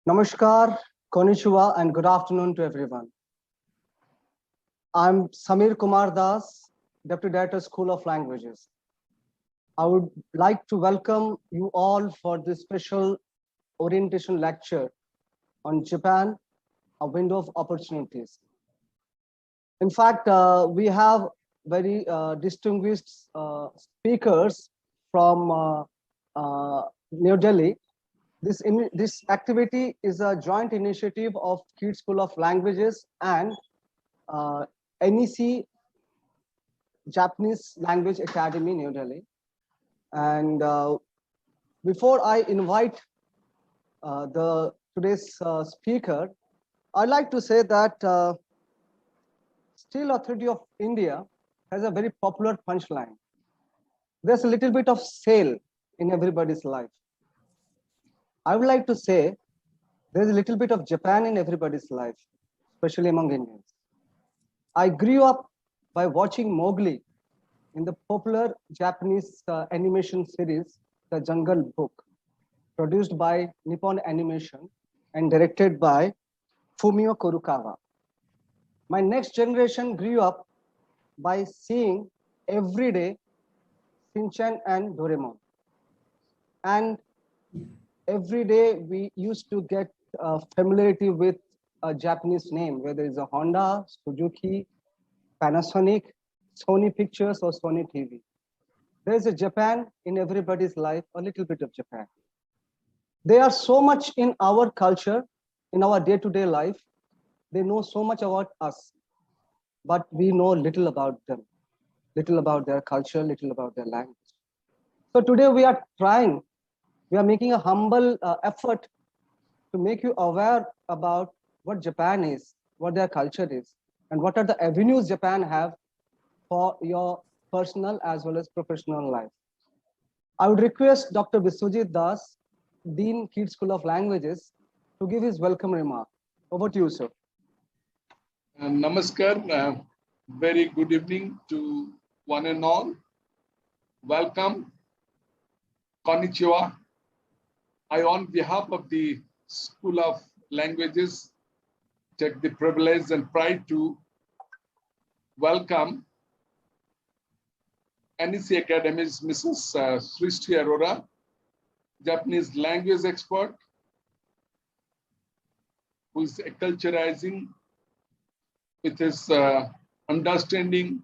Namaskar, konnichiwa, and good afternoon to everyone. I'm Samir Kumar Das, Deputy Director, School of Languages. I would like to welcome you all for this special orientation lecture on Japan, a window of opportunities. In fact, we have very distinguished speakers from New Delhi. This activity is a joint initiative of KIIT School of Languages and NEC Japanese Language Academy, New Delhi. And before I invite today's speaker, I'd like to say that Steel Authority of India has a very popular punchline. There's a little bit of sail in everybody's life. I would like to say there's a little bit of Japan in everybody's life, especially among Indians. I grew up by watching Mowgli in the popular Japanese animation series, The Jungle Book, produced by Nippon Animation and directed by Fumio Kurokawa. My next generation grew up by seeing every day Shinchan and Doraemon. And every day we used to get familiarity with a Japanese name, whether it's a Honda, Suzuki, Panasonic, Sony Pictures, or Sony TV. There's a Japan in everybody's life, a little bit of Japan. They are so much in our culture, in our day-to-day life. They know so much about us, but we know little about them, little about their culture, little about their language. So today we are making a humble effort to make you aware about what Japan is, what their culture is, and what are the avenues Japan have for your personal as well as professional life. I would request Dr. Biswajit Das, Dean, KIIT School of Languages, to give his welcome remark. Over to you, sir. Namaskar. Very good evening to one and all. Welcome. Konnichiwa. I, on behalf of the School of Languages, take the privilege and pride to welcome NEC Academy's Ms Srishti Arora, Japanese language expert, who is acculturizing with his understanding,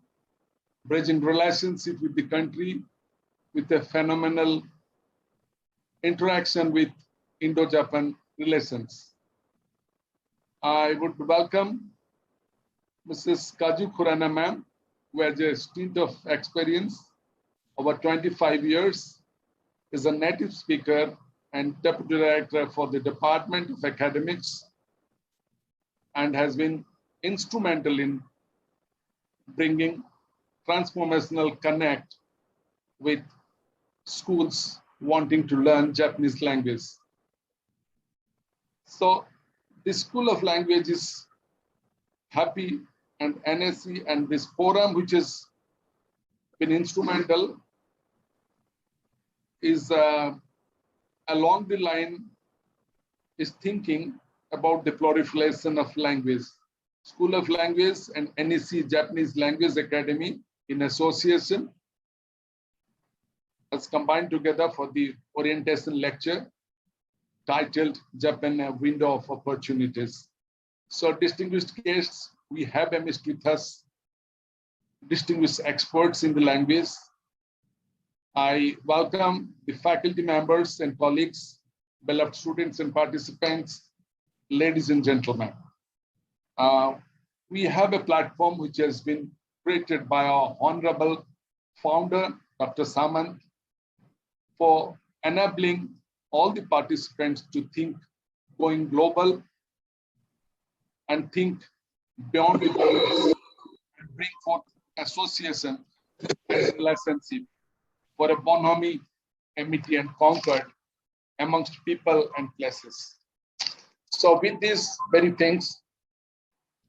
bridging relationship with the country, with a phenomenal interaction with Indo-Japan relations. I would welcome Mrs. Kazue Khurana ma'am, who has a stint of experience over 25 years, is a native speaker and deputy director for the Department of Academics, and has been instrumental in bringing transformational connect with schools wanting to learn Japanese language. So the School of Language is happy, and NSC and this forum, which has been instrumental, is along the line is thinking about the proliferation of language. School of Language and NEC Japanese Language Academy in association has combined together for the orientation lecture titled Japan, a Window of Opportunities. So distinguished guests, we have amidst with us distinguished experts in the language. I welcome the faculty members and colleagues, beloved students and participants, ladies and gentlemen. We have a platform which has been created by our honorable founder, Dr. Samant, for enabling all the participants to think going global and think beyond the borders and bring forth association and relationship for a bonhomie, amity, and concord amongst people and places. So with these very things,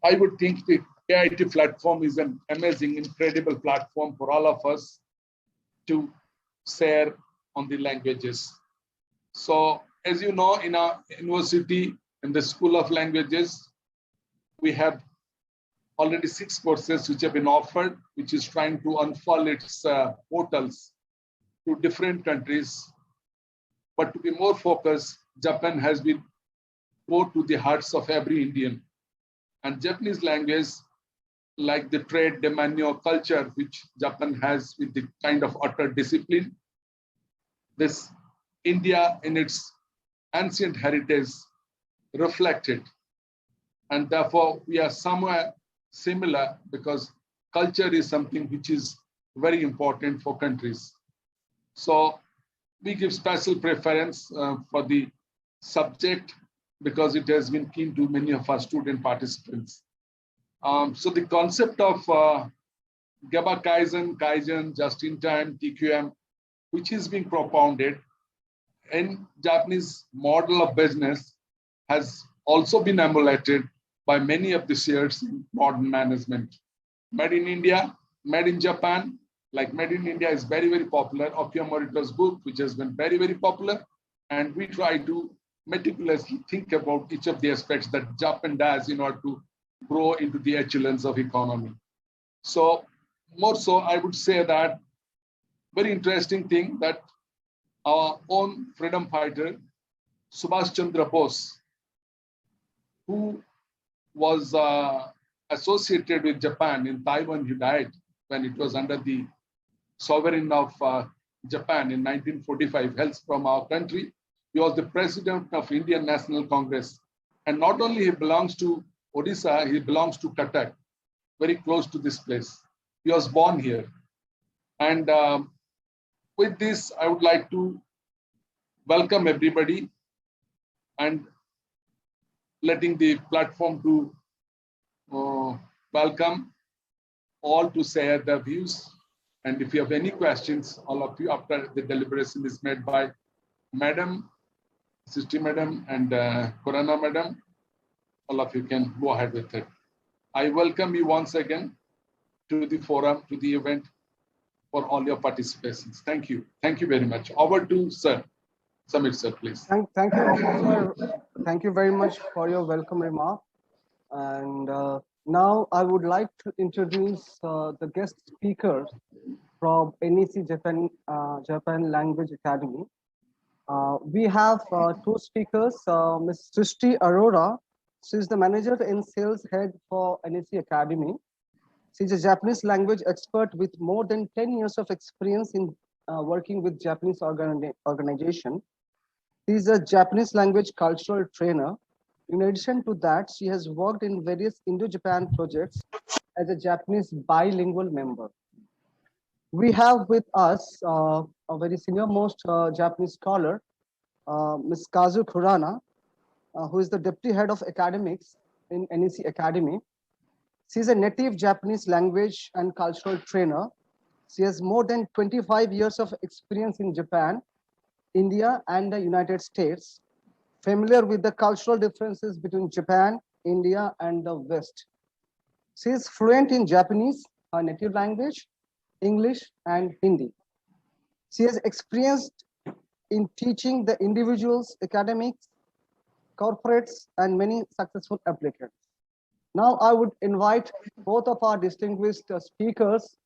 I would think the KIIT platform is an amazing, incredible platform for all of us to share on the languages. So as you know, in our university, in the School of Languages, we have already 6 courses which have been offered, which is trying to unfurl its portals to different countries. But to be more focused, Japan has been close to the hearts of every Indian. And Japanese language, like the trade, the manual culture, which Japan has with the kind of utter discipline, this India in its ancient heritage reflected. And therefore, we are somewhere similar because culture is something which is very important for countries. So we give special preference for the subject because it has been keen to many of our student participants. So the concept of Gaba Kaizen, just-in-time, TQM, which is being propounded in Japanese model of business, has also been emulated by many of the spheres in modern management. Made in India, made in Japan, like Made in India is very, very popular. Okio Morita's book, which has been very, very popular. And we try to meticulously think about each of the aspects that Japan does in order to grow into the excellence of economy. So more so, I would say that very interesting thing that our own freedom fighter, Subhash Chandra Bose, who was associated with Japan in Taiwan, he died when it was under the sovereign of Japan in 1945, hails from our country. He was the president of Indian National Congress. And not only he belongs to Odisha, he belongs to Cuttack, very close to this place. He was born here. And with this, I would like to welcome everybody and letting the platform to welcome all to share their views. And if you have any questions, all of you, after the deliberation is made by Madam, Srishti Madam and Khurana Madam, all of you can go ahead with it. I welcome you once again to the forum, to the event, for all your participations. Thank you. Thank you very much. Over to Sir. Samir Sir, please. Thank you, sir. Thank you very much for your welcome remark. And now I would like to introduce the guest speakers from NEC Japan Language Academy. We have 2 speakers, Ms Srishti Arora. She is the manager and sales head for NEC Academy. She is a Japanese language expert with more than 10 years of experience in working with Japanese organization. She is a Japanese language cultural trainer. In addition to that, she has worked in various Indo-Japan projects as a Japanese bilingual member. We have with us a very senior-most Japanese scholar, Ms Kazue Khurana, who is the Deputy Head of Academics in NEC Academy. She is a native Japanese language and cultural trainer. She has more than 25 years of experience in Japan, India, and the United States, familiar with the cultural differences between Japan, India, and the West. She is fluent in Japanese, her native language, English, and Hindi. She has experienced in teaching the individuals, academics, corporates, and many successful applicants. Now I would invite both of our distinguished speakers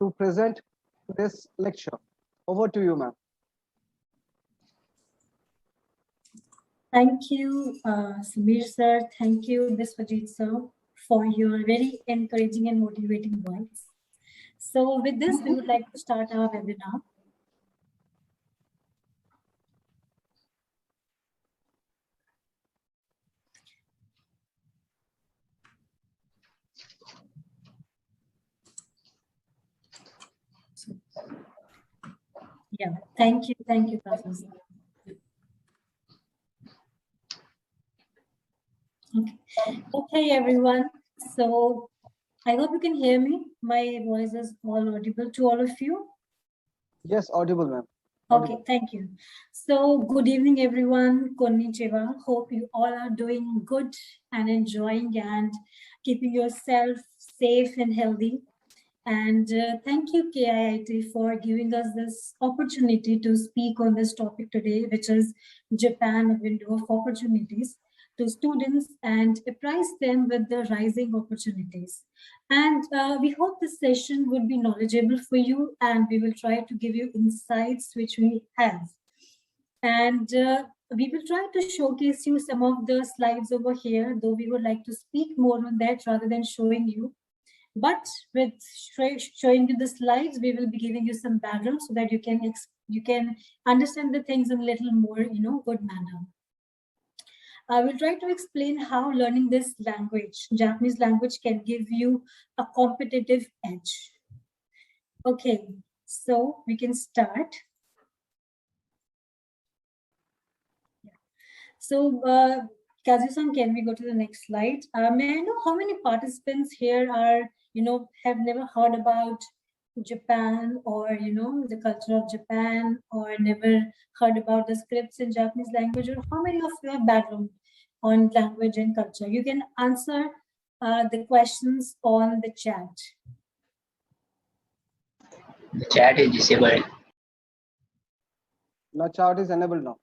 to present this lecture. Over to you, ma'am. Thank you, Samir sir. Thank you, Biswajit sir, for your very encouraging and motivating words. So with this, we would like to start our webinar. Yeah, thank you, Kazue. Okay, everyone. So I hope you can hear me. My voice is all audible to all of you. Yes, audible, ma'am. Okay, thank you. So good evening, everyone. Konnichiwa. Hope you all are doing good and enjoying and keeping yourself safe and healthy. And thank you, KIIT, for giving us this opportunity to speak on this topic today, which is Japan, a window of opportunities to students and apprise them with the rising opportunities. And we hope this session would be knowledgeable for you, and we will try to give you insights which we have. And we will try to showcase you some of the slides over here, though we would like to speak more on that rather than showing you. But with showing you the slides, we will be giving you some background so that you can understand the things in a little more, good manner. I will try to explain how learning this language, Japanese language, can give you a competitive edge. Okay, so we can start. So, Kazue-san, can we go to the next slide? May I know how many participants here are, have never heard about Japan or, the culture of Japan, or never heard about the scripts in Japanese language, or how many of you have background on language and culture? You can answer the questions on the chat. The chat is disabled. No, chat is enabled now.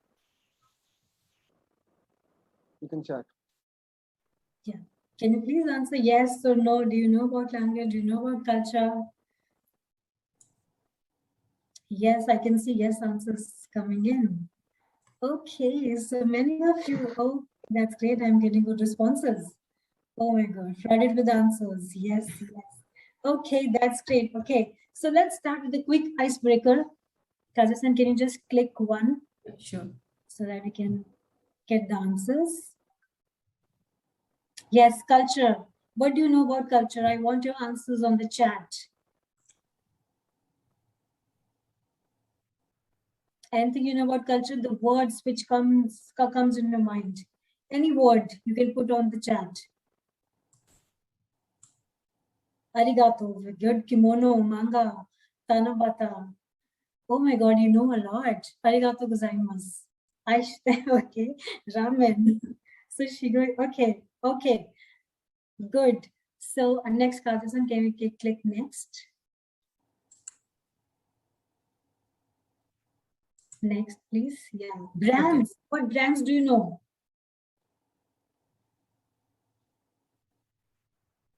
You can chat. Yeah. Can you please answer yes or no? Do you know about language? Do you know about culture? Yes, I can see yes answers coming in. Okay, so many of you, oh, that's great. I'm getting good responses. Oh my God, flooded with answers. Yes, yes. Okay, that's great. Okay, so let's start with a quick icebreaker. Kazue-san, can you just click one? Sure. So that we can get the answers. Yes, culture. What do you know about culture? I want your answers on the chat. Anything you know about culture? The words which comes in your mind. Any word you can put on the chat. Arigato, good, kimono, manga, tanabata. Oh my God, you know a lot. Arigato gozaimasu. Okay, ramen, sushi, okay, okay, good. So next, Kazue-san, can we click next? Next, please. Yeah, brands. Okay. What brands do you know?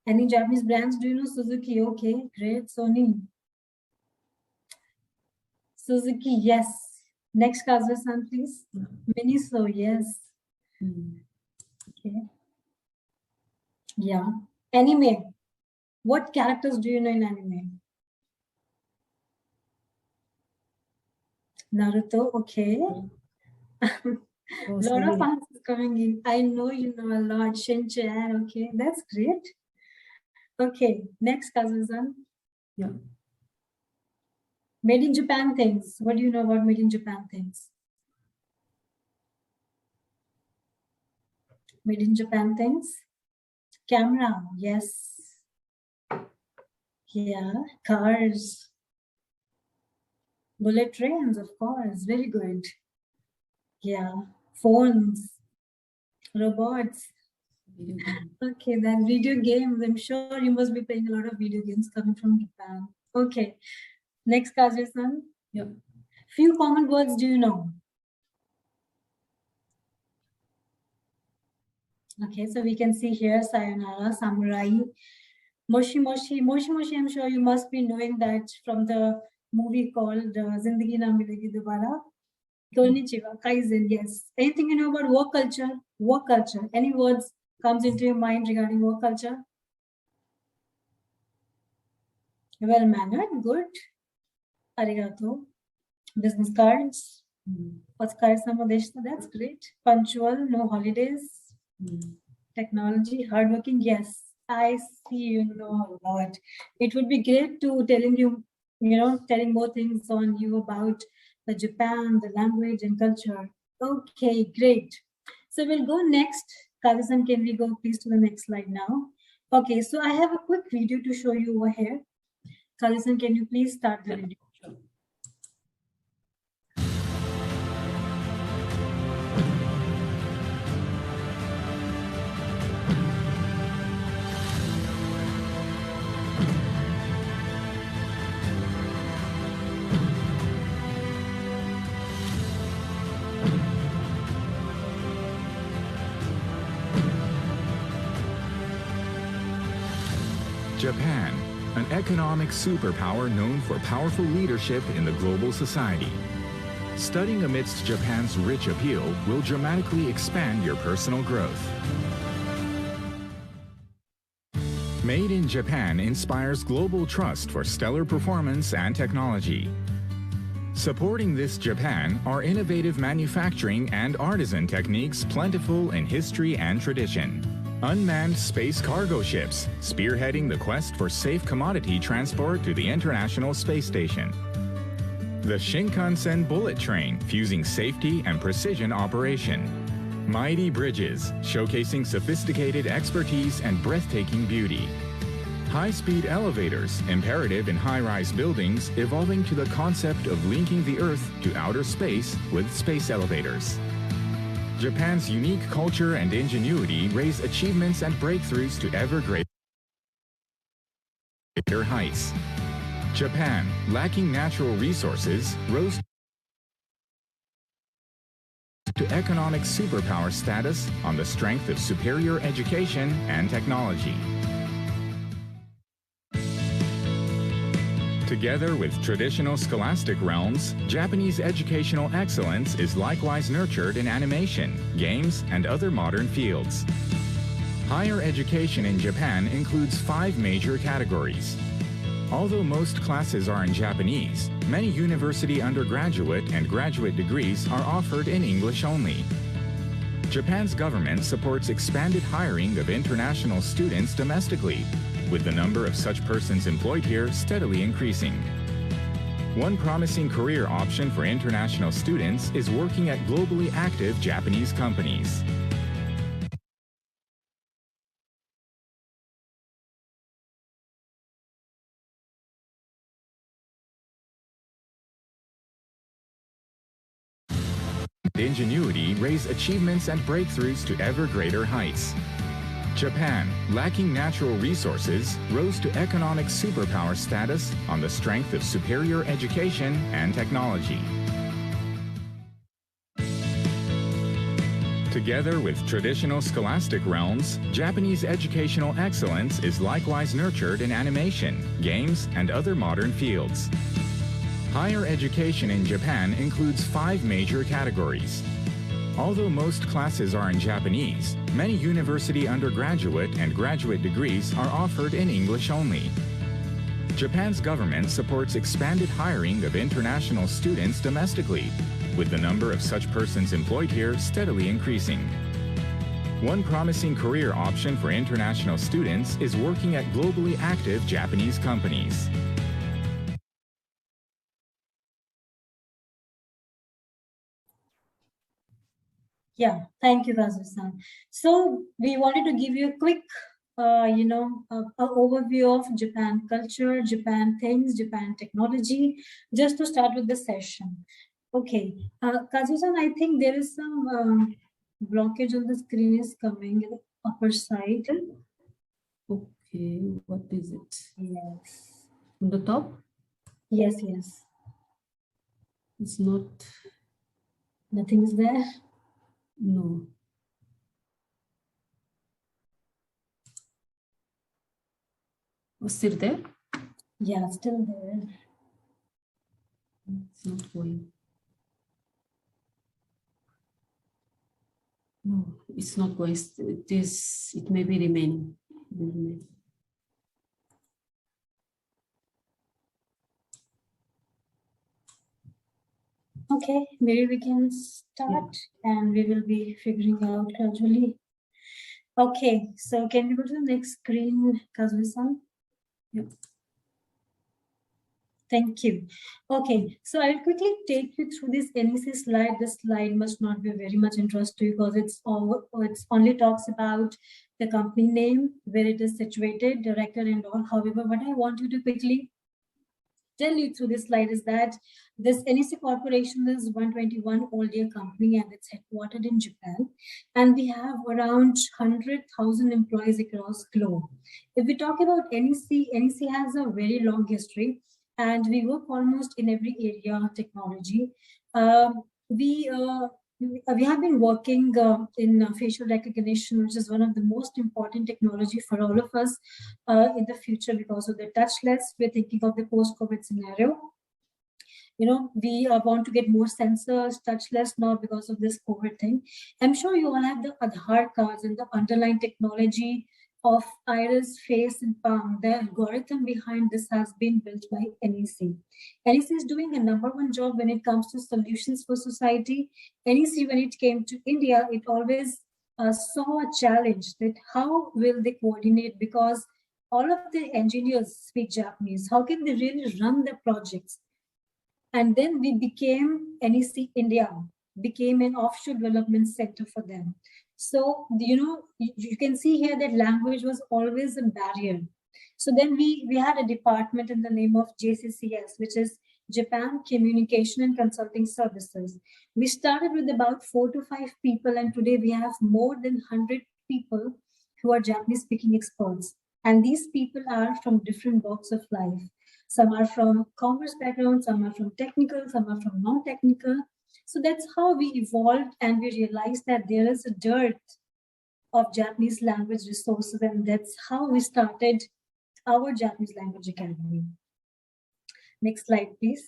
Any Japanese brands do you know? Suzuki, okay, great. Sony. Suzuki, yes. Next, Kazue-san, please. Miniso, yes. Okay. Yeah. Anime. What characters do you know in anime? Naruto, okay. Lot of answers coming in. I know you know a lot. Shin-chan, okay. That's great. Okay. Next, Kazue-san. Yeah. Made in Japan things. What do you know about made in Japan things? Made in Japan things. Camera, yes. Yeah, cars. Bullet trains, of course, very good. Yeah, phones, robots. Okay, then video games. I'm sure you must be playing a lot of video games coming from Japan. Okay, next, Kazue-san. Yep. Few common words do you know? Okay, so we can see here sayonara, samurai, moshi moshi, moshi moshi. I'm sure you must be knowing that from the movie called Zindagi Na Milegi Dobara. Konnichiwa, kaizen, yes. Anything you know about work culture? Work culture. Any words comes into your mind regarding work culture? Well mannered, good. Arigato. Business cards. Otsukaresama deshita, that's great. Punctual, no holidays. Technology, hardworking, yes. I see you know a lot. It would be great to telling you, telling more things on you about the Japan, the language and culture. Okay, great. So we'll go next. Kazue-san, can we go please to the next slide now? Okay, so I have a quick video to show you over here. Kazue-san, can you please start the video? Japan, an economic superpower known for powerful leadership in the global society. Studying amidst Japan's rich appeal will dramatically expand your personal growth. Made in Japan inspires global trust for stellar performance and technology. Supporting this Japan are innovative manufacturing and artisan techniques plentiful in history and tradition. Unmanned space cargo ships, spearheading the quest for safe commodity transport to the International Space Station. The Shinkansen bullet train, fusing safety and precision operation. Mighty bridges, showcasing sophisticated expertise and breathtaking beauty. High-speed elevators, imperative in high-rise buildings, evolving to the concept of linking the Earth to outer space with space elevators. Japan's unique culture and ingenuity raise achievements and breakthroughs to ever greater heights. Japan, lacking natural resources, rose to economic superpower status on the strength of superior education and technology. Together with traditional scholastic realms, Japanese educational excellence is likewise nurtured in animation, games, and other modern fields. Higher education in Japan includes 5 major categories. Although most classes are in Japanese, many university undergraduate and graduate degrees are offered in English only. Japan's government supports expanded hiring of international students domestically, with the number of such persons employed here steadily increasing. One promising career option for international students is working at globally active Japanese companies. Ingenuity raise achievements and breakthroughs to ever greater heights. Japan, lacking natural resources, rose to economic superpower status on the strength of superior education and technology. Together with traditional scholastic realms, Japanese educational excellence is likewise nurtured in animation, games, and other modern fields. Higher education in Japan includes 5 major categories. Although most classes are in Japanese, many university undergraduate and graduate degrees are offered in English only. Japan's government supports expanded hiring of international students domestically, with the number of such persons employed here steadily increasing. One promising career option for international students is working at globally active Japanese companies. Yeah, thank you, Kazue-san. So we wanted to give you a quick, overview of Japan culture, Japan things, Japan technology, just to start with the session. Okay, Kazue-san, I think there is some blockage on the screen is coming in the upper side. Okay, what is it? Yes. On the top? Yes, yes. It's not. Nothing is there. No. Oh, still there? Yeah, still there. It's not going. No, it's not going. It may be remaining. Okay, maybe we can start and we will be figuring out gradually. Okay, so can we go to the next screen, Kazue-san? Yep. Thank you. Okay, so I'll quickly take you through this NEC slide. This slide must not be very much interest to you because it's only talks about the company name, where it is situated, director and all. However, what I want you to quickly tell you through this slide is that this NEC Corporation is 121 old year company and it's headquartered in Japan. And we have around 100,000 employees across globe. If we talk about NEC, NEC has a very long history and we work almost in every area of technology. We we have been working in facial recognition, which is one of the most important technology for all of us in the future because of the touchless. We're thinking of the post-COVID scenario. We want to get more sensors, touchless now because of this COVID thing. I'm sure you all have the Aadhaar cards and the underlying technology of iris, face, and palm. The algorithm behind this has been built by NEC. NEC is doing a #1 job when it comes to solutions for society. NEC, when it came to India, it always saw a challenge that how will they coordinate, because all of the engineers speak Japanese. How can they really run their projects? And then we became, NEC India became an offshore development center for them. So, you can see here that language was always a barrier. So then we had a department in the name of JCCS, which is Japan Communication and Consulting Services. We started with about 4 to 5 people, and today we have more than 100 people who are Japanese speaking experts. And these people are from different walks of life. Some are from commerce background, some are from technical, some are from non-technical. So that's how we evolved, and we realized that there is a dearth of Japanese language resources, and that's how we started our Japanese Language Academy. Next slide, please.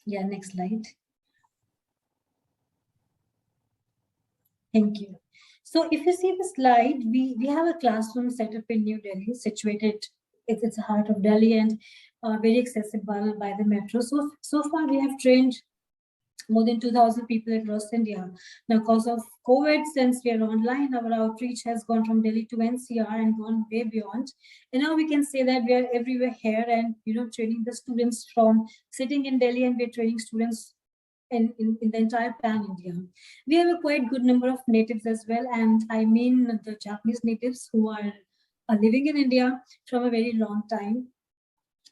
Yeah, next slide. Thank you. So if you see the slide, we have a classroom set up in New Delhi, situated, it's the heart of Delhi and very accessible by the metro. So far we have trained more than 2,000 people across India. Now, because of COVID, since we are online, our outreach has gone from Delhi to NCR and gone way beyond. And now we can say that we are everywhere here and, training the students from sitting in Delhi, and we're training students in the entire pan-India. We have a quite good number of natives as well. And I mean the Japanese natives who are living in India from a very long time.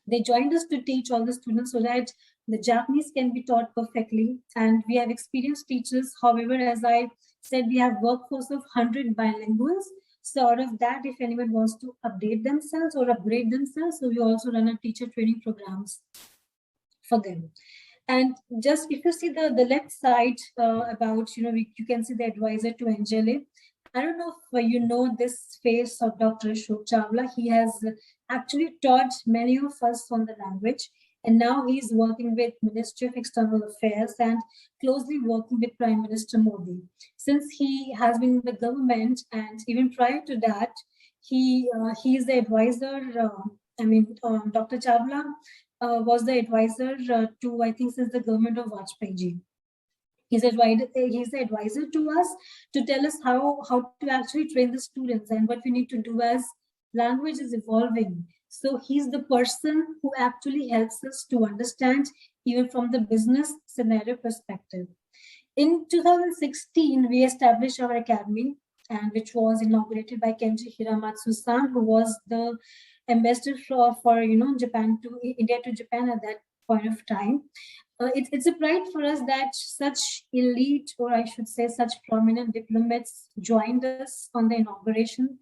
They joined us to teach all the students so that the Japanese can be taught perfectly. And we have experienced teachers. However, as I said, we have workforce of 100 bilinguals. So out of that, if anyone wants to update themselves or upgrade themselves, so we also run a teacher training programs for them. And just if you see the left side about, you can see the advisor to NJLA. I don't know if you know this face of Dr. Ashok Chawla. He has actually taught many of us on the language. And now he's working with Ministry of External Affairs and closely working with Prime Minister Modi. Since he has been in the government, and even prior to that, he is the advisor. Dr. Chawla was the advisor to, I think, since the government of Vajpayee ji. He's the advisor to us to tell us how to actually train the students and what we need to do as language is evolving. So he's the person who actually helps us to understand even from the business scenario perspective. In 2016, we established our academy, and which was inaugurated by Kenji Hiramatsu-san, who was the ambassador for Japan to India to Japan at that point of time. It's a pride for us that such elite, or I should say such prominent diplomats joined us on the inauguration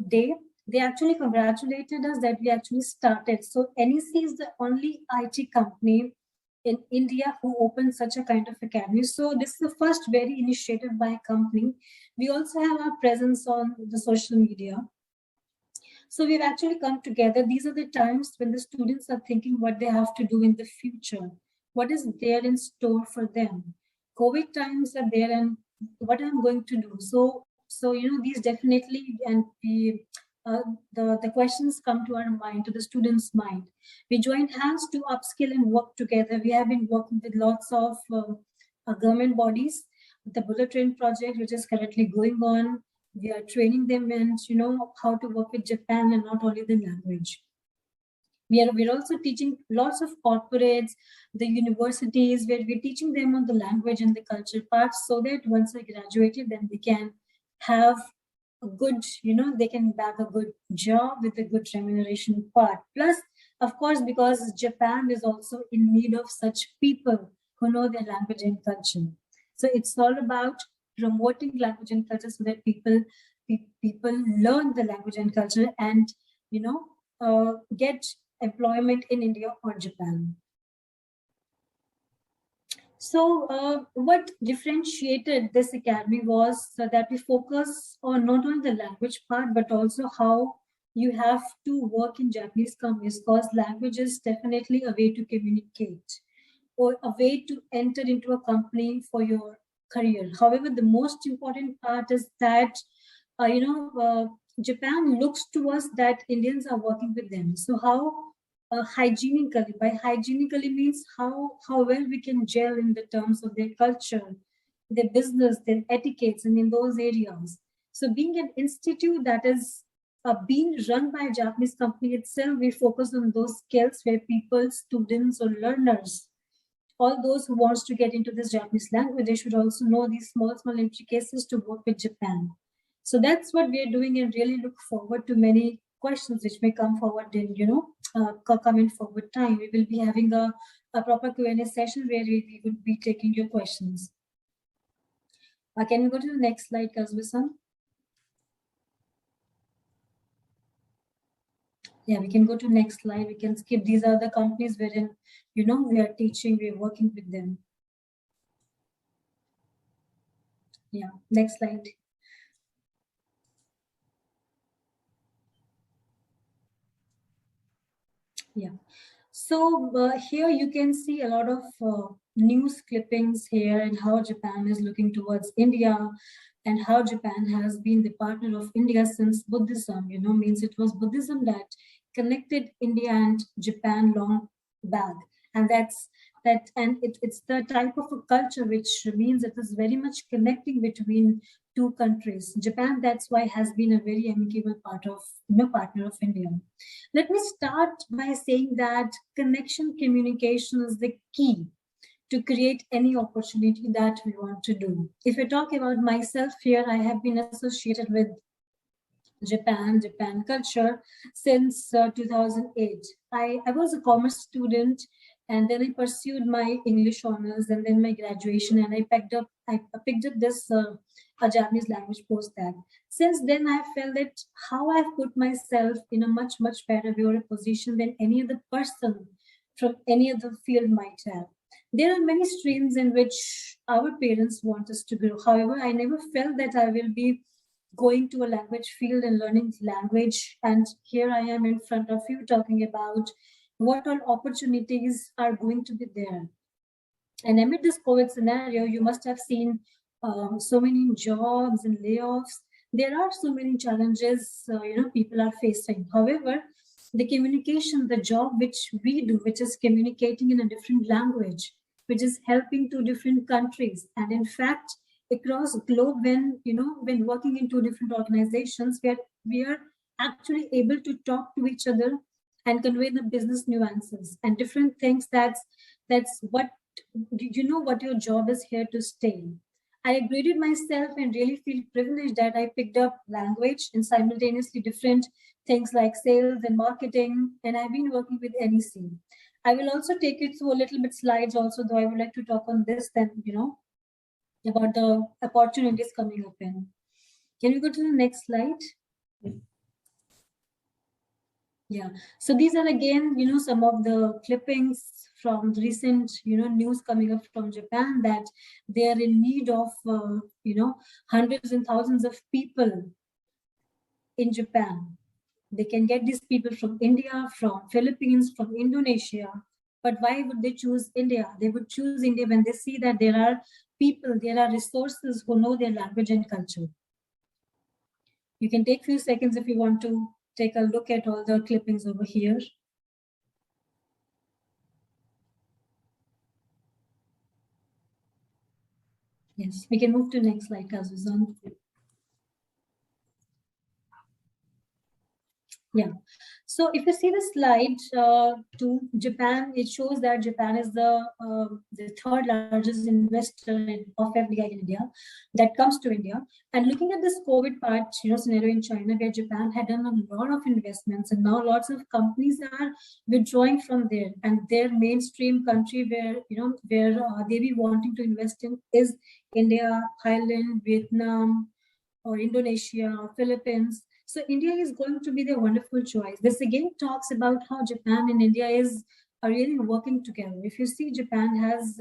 day. They actually congratulated us that we actually started. So NEC is the only IT company in India who opened such a kind of academy. So this is the first very initiative by a company. We also have our presence on the social media. So we've actually come together. These are the times when the students are thinking what they have to do in the future. What is there in store for them? COVID times are there, and what I'm going to do. So these definitely, and the questions come to our mind, to the students' mind. We joined hands to upskill and work together. We have been working with lots of government bodies. The bullet train project, which is currently going on, we are training them and how to work with Japan and not only the language. We're also teaching lots of corporates, the universities, where we're teaching them on the language and the culture parts, so that once they graduated, then they can have a good, they can bag a good job with a good remuneration part. Plus, of course, because Japan is also in need of such people who know their language and culture. So it's all about promoting language and culture so that people learn the language and culture and, get employment in India or Japan. So what differentiated this academy was that we focus on not only the language part, but also how you have to work in Japanese companies, because language is definitely a way to communicate or a way to enter into a company for your career. However, the most important part is that, Japan looks to us that Indians are working with them. So how hygienically, by hygienically means how well we can gel in the terms of their culture, their business, their etiquettes, and in those areas. So being an institute that is being run by a Japanese company itself, we focus on those skills where people, students or learners, all those who wants to get into this Japanese language, they should also know these small intricacies to work with Japan. So that's what we are doing, and really look forward to many questions which may come forward in, coming forward time. We will be having a proper Q&A session where we will be taking your questions. Can we go to the next slide, Kazue-san? Yeah, we can go to next slide. We can skip. These are the companies wherein, we are teaching, we are working with them. Yeah, next slide. Yeah. So here you can see a lot of news clippings here and how Japan is looking towards India and how Japan has been the partner of India since Buddhism, means it was Buddhism that connected India and Japan long back. And it's the type of a culture which means it is very much connecting between two countries. Japan, that's why, has been a very amicable partner of India. Let me start by saying that connection, communication is the key to create any opportunity that we want to do. If I talk about myself here, I have been associated with Japan culture since 2008. I was a commerce student, and then I pursued my English honors and then my graduation, and I picked up this a Japanese language post-grad. Since then, I felt that how I've put myself in a much better way or a position than any other person from any other field might have. There are many streams in which our parents want us to grow. However, I never felt that I will be going to a language field and learning language. And here I am in front of you talking about what all opportunities are going to be there. And amid this COVID scenario, you must have seen so many jobs and layoffs. There are so many challenges, people are facing. However, the communication, the job which we do, which is communicating in a different language, which is helping to different countries. And in fact, across globe, when working in two different organizations, we are actually able to talk to each other and convey the business nuances and different things. That's what what your job is here to stay. I graded myself and really feel privileged that I picked up language and simultaneously different things like sales and marketing, and I've been working with NEC. I will also take you through a little bit slides also, though I would like to talk on this then, about the opportunities coming up in. Can we go to the next slide? Yeah, so these are again, some of the clippings from recent, news coming up from Japan that they are in need of, hundreds and thousands of people in Japan. They can get these people from India, from Philippines, from Indonesia. But why would they choose India? They would choose India when they see that there are people, there are resources who know their language and culture. You can take a few seconds if you want to take a look at all the clippings over here. Yes, we can move to next slide, Kazue-san. Yeah, so if you see the slide to Japan, it shows that Japan is the third largest investor of FDI in India that comes to India. And looking at this COVID part, scenario in China, where Japan had done a lot of investments, and now lots of companies are withdrawing from there, and their mainstream country where they be wanting to invest in is India, Thailand, Vietnam, or Indonesia, or Philippines. So India is going to be the wonderful choice. This again talks about how Japan and India is really working together. If you see, Japan has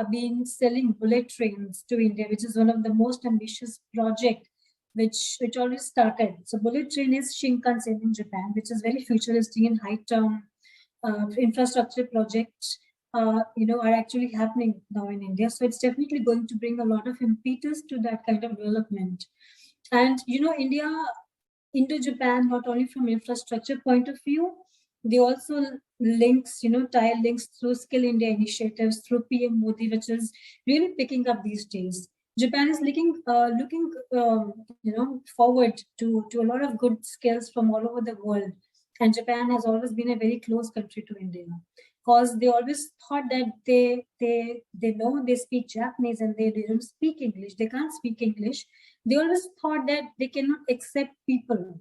been selling bullet trains to India, which is one of the most ambitious project which already started. So bullet train is Shinkansen in Japan, which is very futuristic and high-term infrastructure projects, are actually happening now in India. So it's definitely going to bring a lot of impetus to that kind of development. And, Indo-Japan, not only from infrastructure point of view, they also links, tie links through Skill India initiatives, through PM Modi, which is really picking up these days. Japan is looking forward to a lot of good skills from all over the world. And Japan has always been a very close country to India, because they always thought that they know they speak Japanese and they don't speak English. They can't speak English. They always thought that they cannot accept people,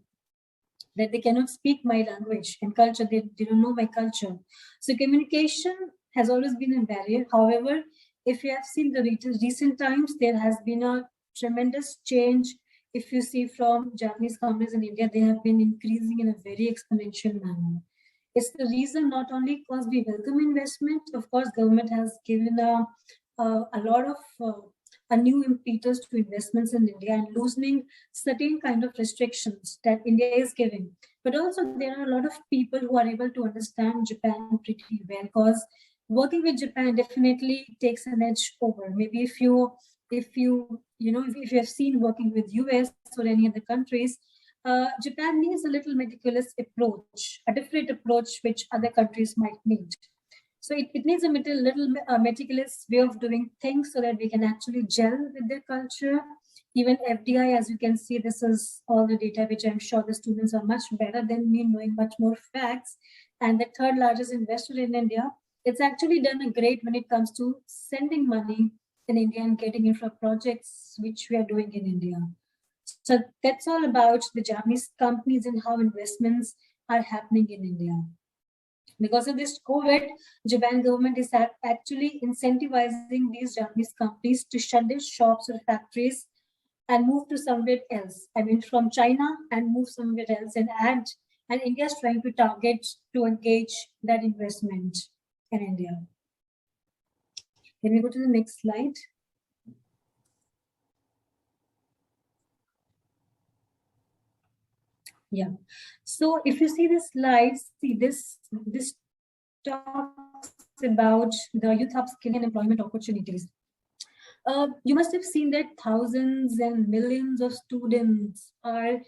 that they cannot speak my language and culture. They don't know my culture. So communication has always been a barrier. However, if you have seen the recent times, there has been a tremendous change. If you see from Japanese companies in India, they have been increasing in a very exponential manner. It's the reason not only because we welcome investment, of course, government has given a lot of a new impetus to investments in India and loosening certain kind of restrictions that India is giving. But also there are a lot of people who are able to understand Japan pretty well, because working with Japan definitely takes an edge over. Maybe if you have seen working with US or any other countries, Japan needs a little meticulous approach, a different approach which other countries might need. So it needs a little meticulous way of doing things so that we can actually gel with their culture. Even FDI, as you can see, this is all the data which I'm sure the students are much better than me, knowing much more facts. And the third largest investor in India, it's actually done a great when it comes to sending money in India and getting infra projects, which we are doing in India. So that's all about the Japanese companies and how investments are happening in India. Because of this COVID, Japan government is actually incentivizing these Japanese companies to shut their shops or factories and move to somewhere else. I mean, from China and move somewhere else and add. And India is trying to target to engage that investment in India. Can we go to the next slide? Yeah. So if you see this slide, see this talks about the youth upskilling and employment opportunities. You must have seen that thousands and millions of students are,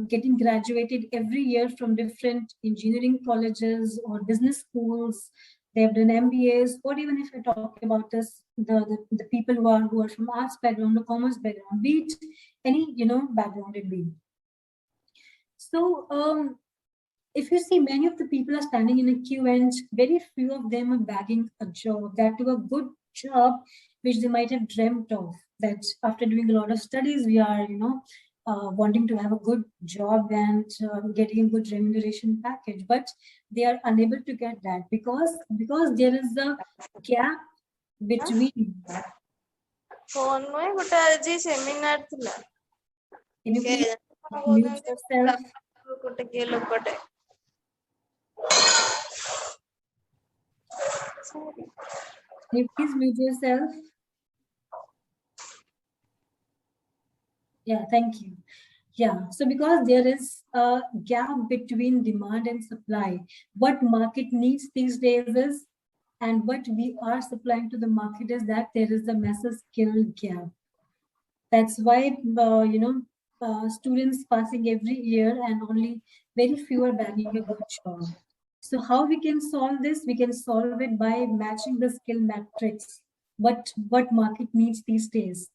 getting graduated every year from different engineering colleges or business schools. They have done MBAs, or even if I talk about this, the people who are from arts background or commerce background, be it any background it be. So if you see, many of the people are standing in a queue and very few of them are bagging a job, that to a good job which they might have dreamt of, that after doing a lot of studies we are wanting to have a good job and getting a good remuneration package, but they are unable to get that because there is a gap between mute yourself. Can you please mute yourself? Yeah, thank you. Yeah, so because there is a gap between demand and supply, what market needs these days is, and what we are supplying to the market is that there is a massive skill gap. That's why, students passing every year and only very few are bagging a good job. So how we can solve this? We can solve it by matching the skill matrix, what market needs these days.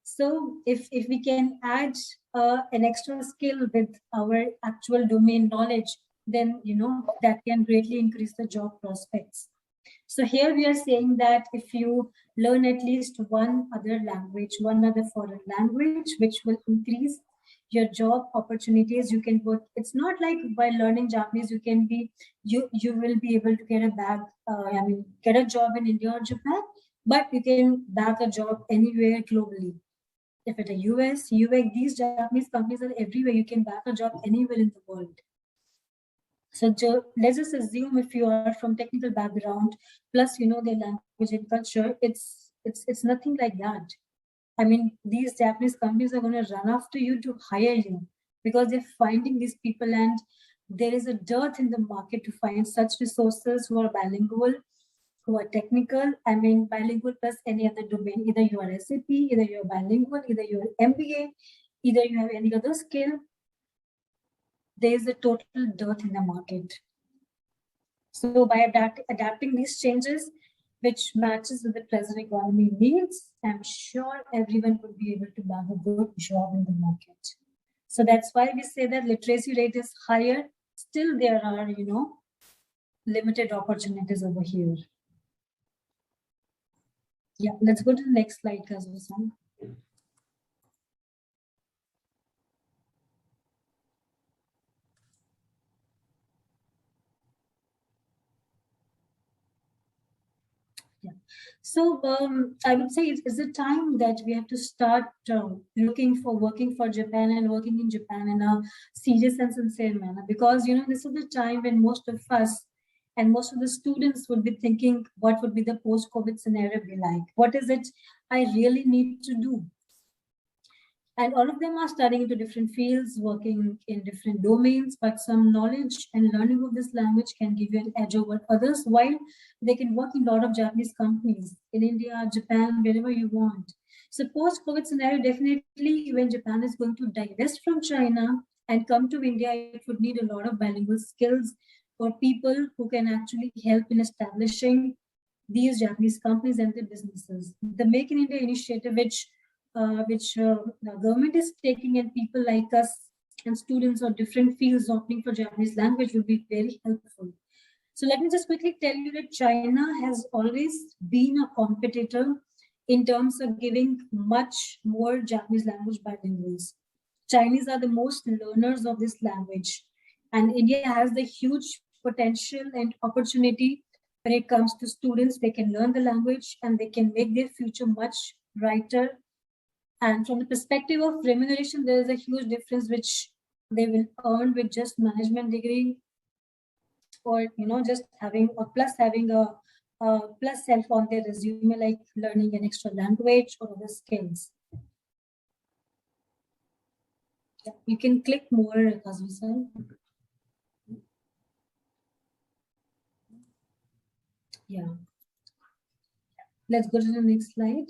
So if we can add an extra skill with our actual domain knowledge, then that can greatly increase the job prospects. So here we are saying that if you learn at least one other language, one other foreign language, which will increase your job opportunities, you can work. It's not like by learning Japanese, you will be able to get get a job in India or Japan, but you can bag a job anywhere globally. If it's a US, UX, these Japanese companies are everywhere. You can bag a job anywhere in the world. So let's just assume if you are from technical background, plus you know their language and culture, it's nothing like that. I mean, these Japanese companies are going to run after you to hire you because they're finding these people, and there is a dearth in the market to find such resources who are bilingual, who are technical. I mean, bilingual plus any other domain. Either you are SAP, either you're bilingual, either you're MBA, either you have any other skill. There is a total dearth in the market. So by adapting these changes, which matches with the present economy needs, I'm sure everyone would be able to have a good job in the market. So that's why we say that literacy rate is higher. Still, there are, you know, limited opportunities over here. Yeah, let's go to the next slide, Kazue-san. Yeah. So I would say it's a time that we have to start working for Japan and working in Japan in a serious and sincere manner, because you know this is the time when most of us and most of the students would be thinking, what would be the post-COVID scenario be like? What is it I really need to do? And all of them are studying into different fields, working in different domains, but some knowledge and learning of this language can give you an edge over others, while they can work in a lot of Japanese companies in India, Japan, wherever you want. So post-COVID scenario, definitely when Japan is going to divest from China and come to India, it would need a lot of bilingual skills for people who can actually help in establishing these Japanese companies and their businesses. The Make in India initiative, which the government is taking, and people like us and students of different fields opting for Japanese language will be very helpful. So let me just quickly tell you that China has always been a competitor in terms of giving much more Japanese language bilinguals. Chinese are the most learners of this language, and India has the huge potential and opportunity when it comes to students. They can learn the language and they can make their future much brighter. And from the perspective of remuneration, there is a huge difference which they will earn with just management degree, or you know, just having a plus self on their resume, like learning an extra language or other skills. Yeah, you can click more, Kazue-san. Yeah. Let's go to the next slide.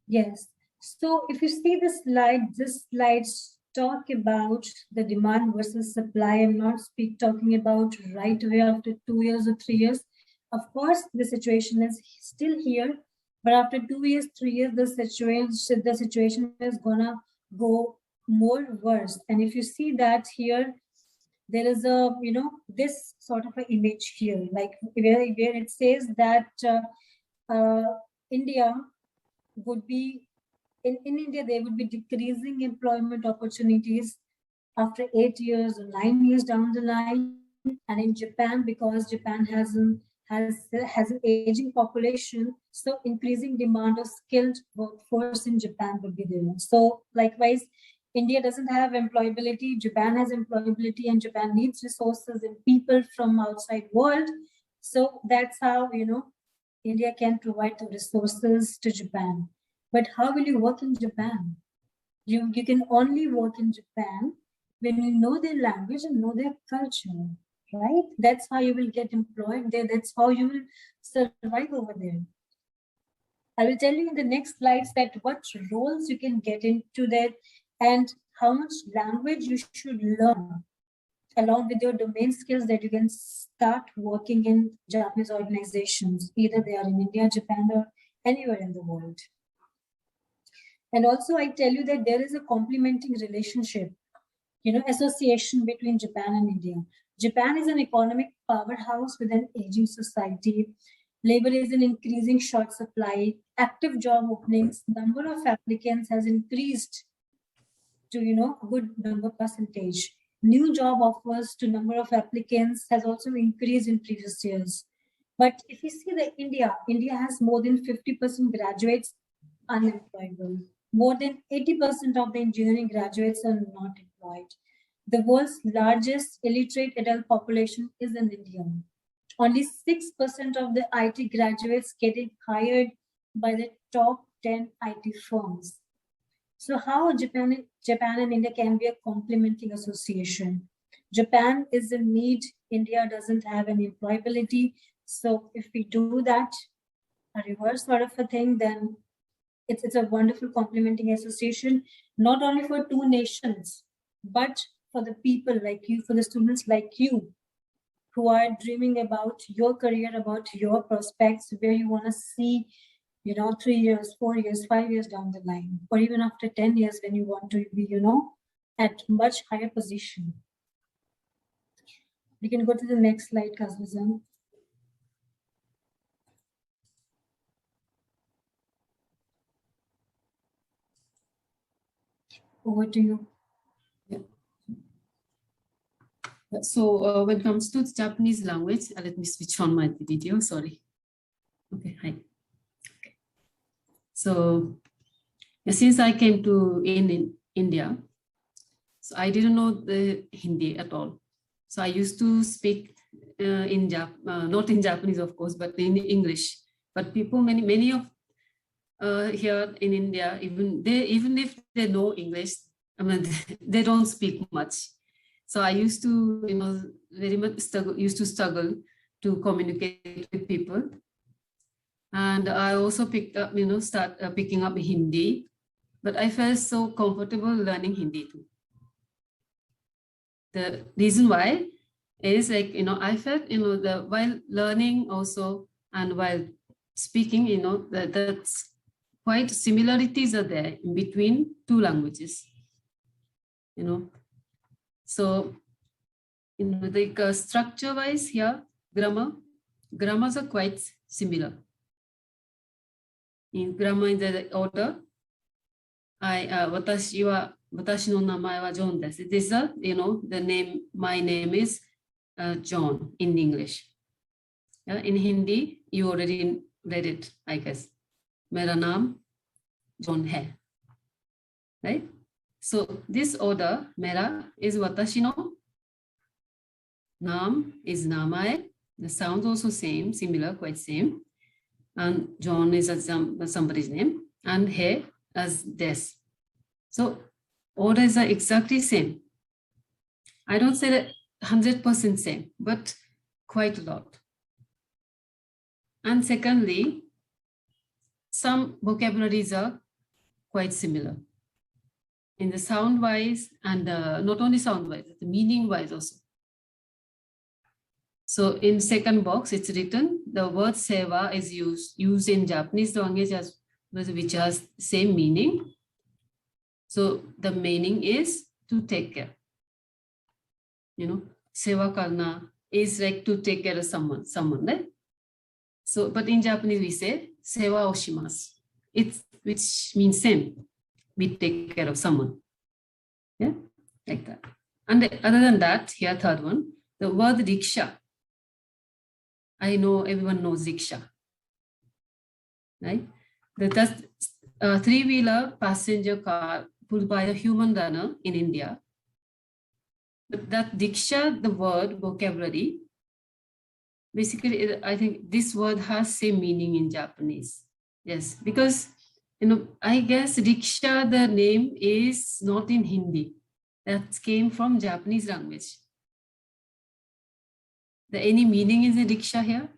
Yes. So if you see the slide, this slides talk about the demand versus supply. I'm not talking about right away after 2 years or 3 years. Of course, the situation is still here, but after 2 years, 3 years, the situation is gonna go more worse. And if you see that here, there is a, you know, this sort of an image here, like where it says that India would be, in India, there would be decreasing employment opportunities after 8 years or 9 years down the line. And in Japan, because Japan has an aging population, so increasing demand of skilled workforce in Japan would be there. So likewise, India doesn't have employability, Japan has employability, and Japan needs resources and people from outside world. So that's how, you know, India can provide the resources to Japan. But how will you work in Japan? You can only work in Japan when you know their language and know their culture, right? That's how you will get employed there. That's how you will survive over there. I will tell you in the next slides that what roles you can get into there and how much language you should learn along with your domain skills, that you can start working in Japanese organizations, either they are in India, Japan, or anywhere in the world. And also I tell you that there is a complementing relationship, you know, association between Japan and India. Japan is an economic powerhouse with an aging society. Labor is in increasing short supply, active job openings, number of applicants has increased to, you know, a good number percentage. New job offers to number of applicants has also increased in previous years. But if you see that India has more than 50% graduates unemployable. More than 80% of the engineering graduates are not employed. The world's largest illiterate adult population is in India. Only 6% of the IT graduates getting hired by the top 10 IT firms. So how Japan and India can be a complementing association? Japan is in need, India doesn't have any employability. So if we do that, a reverse sort of a thing, then it's a wonderful complementing association, not only for two nations, but for the people like you, for the students like you, who are dreaming about your career, about your prospects, where you want to see, 3 years, 4 years, 5 years down the line, or even after 10 years when you want to be, at much higher position. We can go to the next slide, Kazue-san. Over to you. So when it comes to Japanese language, let me switch on my video, sorry. Okay, hi. Okay. So since I came to in India, so I didn't know the Hindi at all. So I used to speak not in Japanese, of course, but in English. But people, many of here in India, even if they know English, I mean, they don't speak much. So I used to, very much struggle to communicate with people. And I also picked up, start picking up Hindi, but I felt so comfortable learning Hindi too. The reason why is like, I felt, while learning also and while speaking, that's quite similarities are there in between two languages, So, the structure wise here, grammars are quite similar. In grammar, in the order, watashi no namae wa John desu. This is the name, my name is John in English. Yeah, in Hindi, you already read it, I guess. Mera naam John hai. Right? So this order, mera is watashi no, naam is namae. The sounds also same, similar, quite same. And John is somebody's name, and he as des. So orders are exactly same. I don't say that 100% same, but quite a lot. And secondly, some vocabularies are quite similar in the sound wise, and not only sound wise, the meaning wise also. So in second box, it's written, the word seva is used in Japanese language as which has same meaning. So the meaning is to take care. Seva karna is like to take care of someone, right? So, but in Japanese we say seva oshimasu. Which means same. We take care of someone. Yeah, like that. And other than that, here third one, the word rickshaw. I know everyone knows rickshaw, right? That's a three-wheeler passenger car pulled by a human runner in India. But that rickshaw, the word vocabulary, basically, I think this word has same meaning in Japanese. Yes, because I guess rickshaw, the name is not in Hindi. That came from Japanese language. Any meaning is in rickshaw here?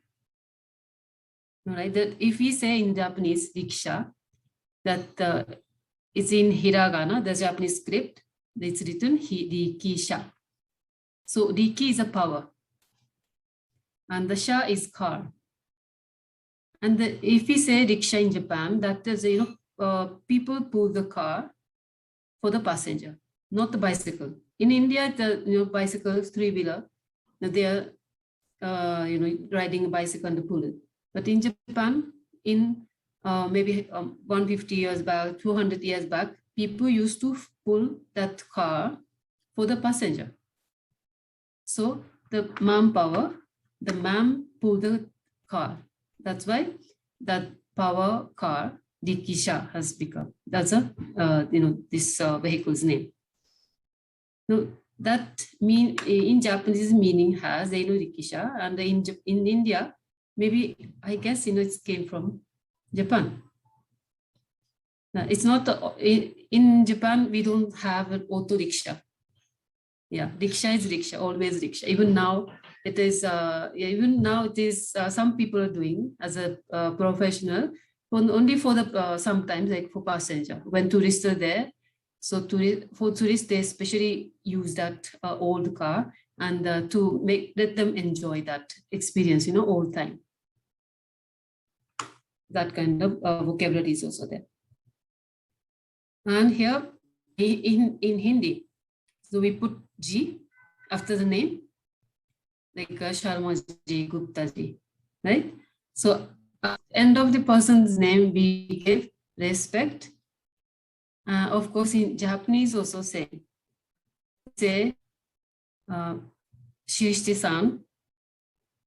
No, right? That if we say in Japanese rickshaw, that it's in hiragana, the Japanese script, it's written rikisha. So riki is a power, and the sha is car. And if we say rickshaw in Japan, that is, people pull the car for the passenger, not the bicycle. In India, the bicycles, three-wheeler, they are riding a bicycle and pull it. But in Japan, in maybe 150 years back, 200 years back, people used to pull that car for the passenger. So the manpower, the man pull the car. That's why that power car rikisha has become. That's a this vehicle's name. So that mean in Japanese meaning has rikisha, and in India, maybe I guess it came from Japan. It's not in Japan. We don't have an auto rickshaw. Yeah, rickshaw is rickshaw, always rickshaw. Even now, it is. Some people are doing as a professional, only for the sometimes like for passenger when tourists are there. So for tourists, they especially use that old car and to let them enjoy that experience, all the time. That kind of vocabulary is also there. And here in Hindi, so we put G after the name, like Sharma Ji, Gupta Ji, right? So at the end of the person's name, we give respect. Of course, in Japanese also say Srishti-san.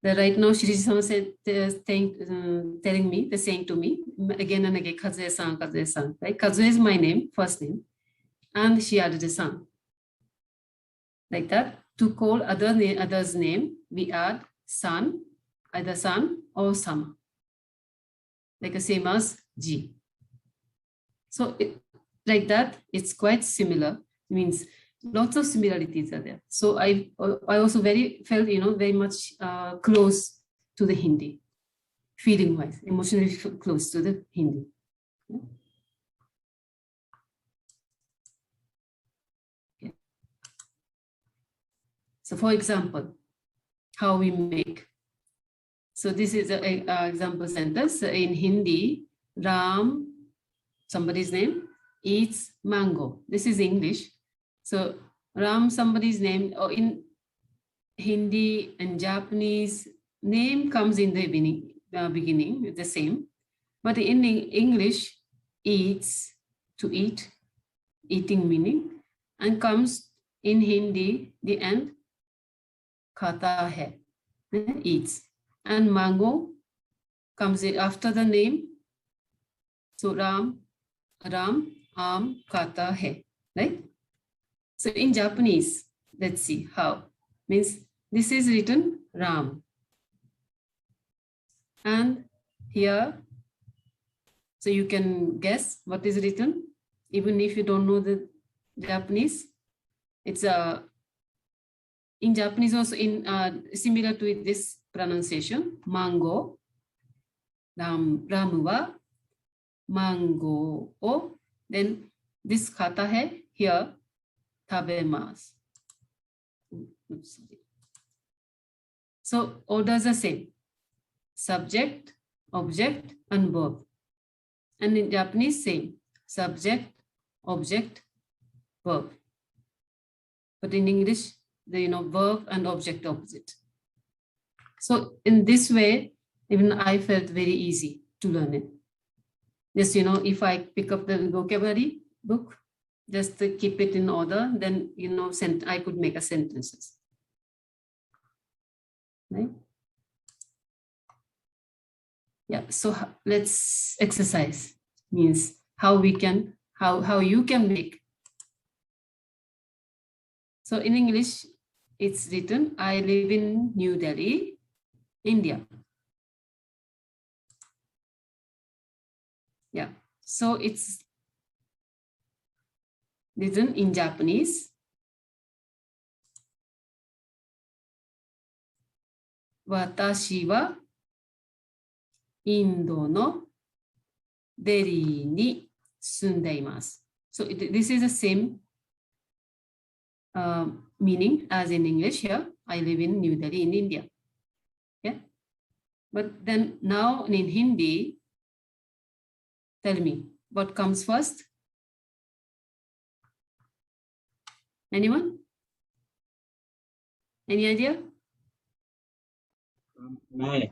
Right now, Srishti-san said telling me, they're saying to me again and again, Kazue-san, Kazue-san, right? Kazue is my name, first name, and she added a san. Like that. To call other's name, we add san, either san or sama. Like the same as G. So like that, it's quite similar. It means lots of similarities are there. So I also felt very much close to the Hindi, feeling wise, emotionally close to the Hindi. Yeah. Okay. So for example, how we make. So this is an example sentence. In Hindi, Ram, somebody's name, eats mango. This is English. So Ram, somebody's name, or in Hindi and Japanese, name comes in the beginning, the same. But in English, eats, to eat, eating meaning, and comes in Hindi, the end, khata hai, eats. And mango comes after the name. So Ram, aam, khata hai, right? So in Japanese, let's see how. Means this is written Ram. And here, so you can guess what is written, even if you don't know the Japanese. It's in Japanese also similar to this pronunciation, mango, Ramu wa mango o, then this khata hai here, tabemasu. So orders are same, subject, object, and verb. And in Japanese, same, subject, object, verb. But in English, the verb and object opposite. So in this way, even I felt very easy to learn it. Just if I pick up the vocabulary book, just to keep it in order, then I could make a sentences. Right? Yeah. So let's exercise. Means how we can, how you can make. So in English, it's written, I live in New Delhi, India. Yeah. So it's written in Japanese. Watashi wa Indo no Delhi ni sundeimasu. So this is the same meaning as in English here. I live in New Delhi in India. Yeah. But then now in Hindi, tell me what comes first? Anyone? Any idea? मैं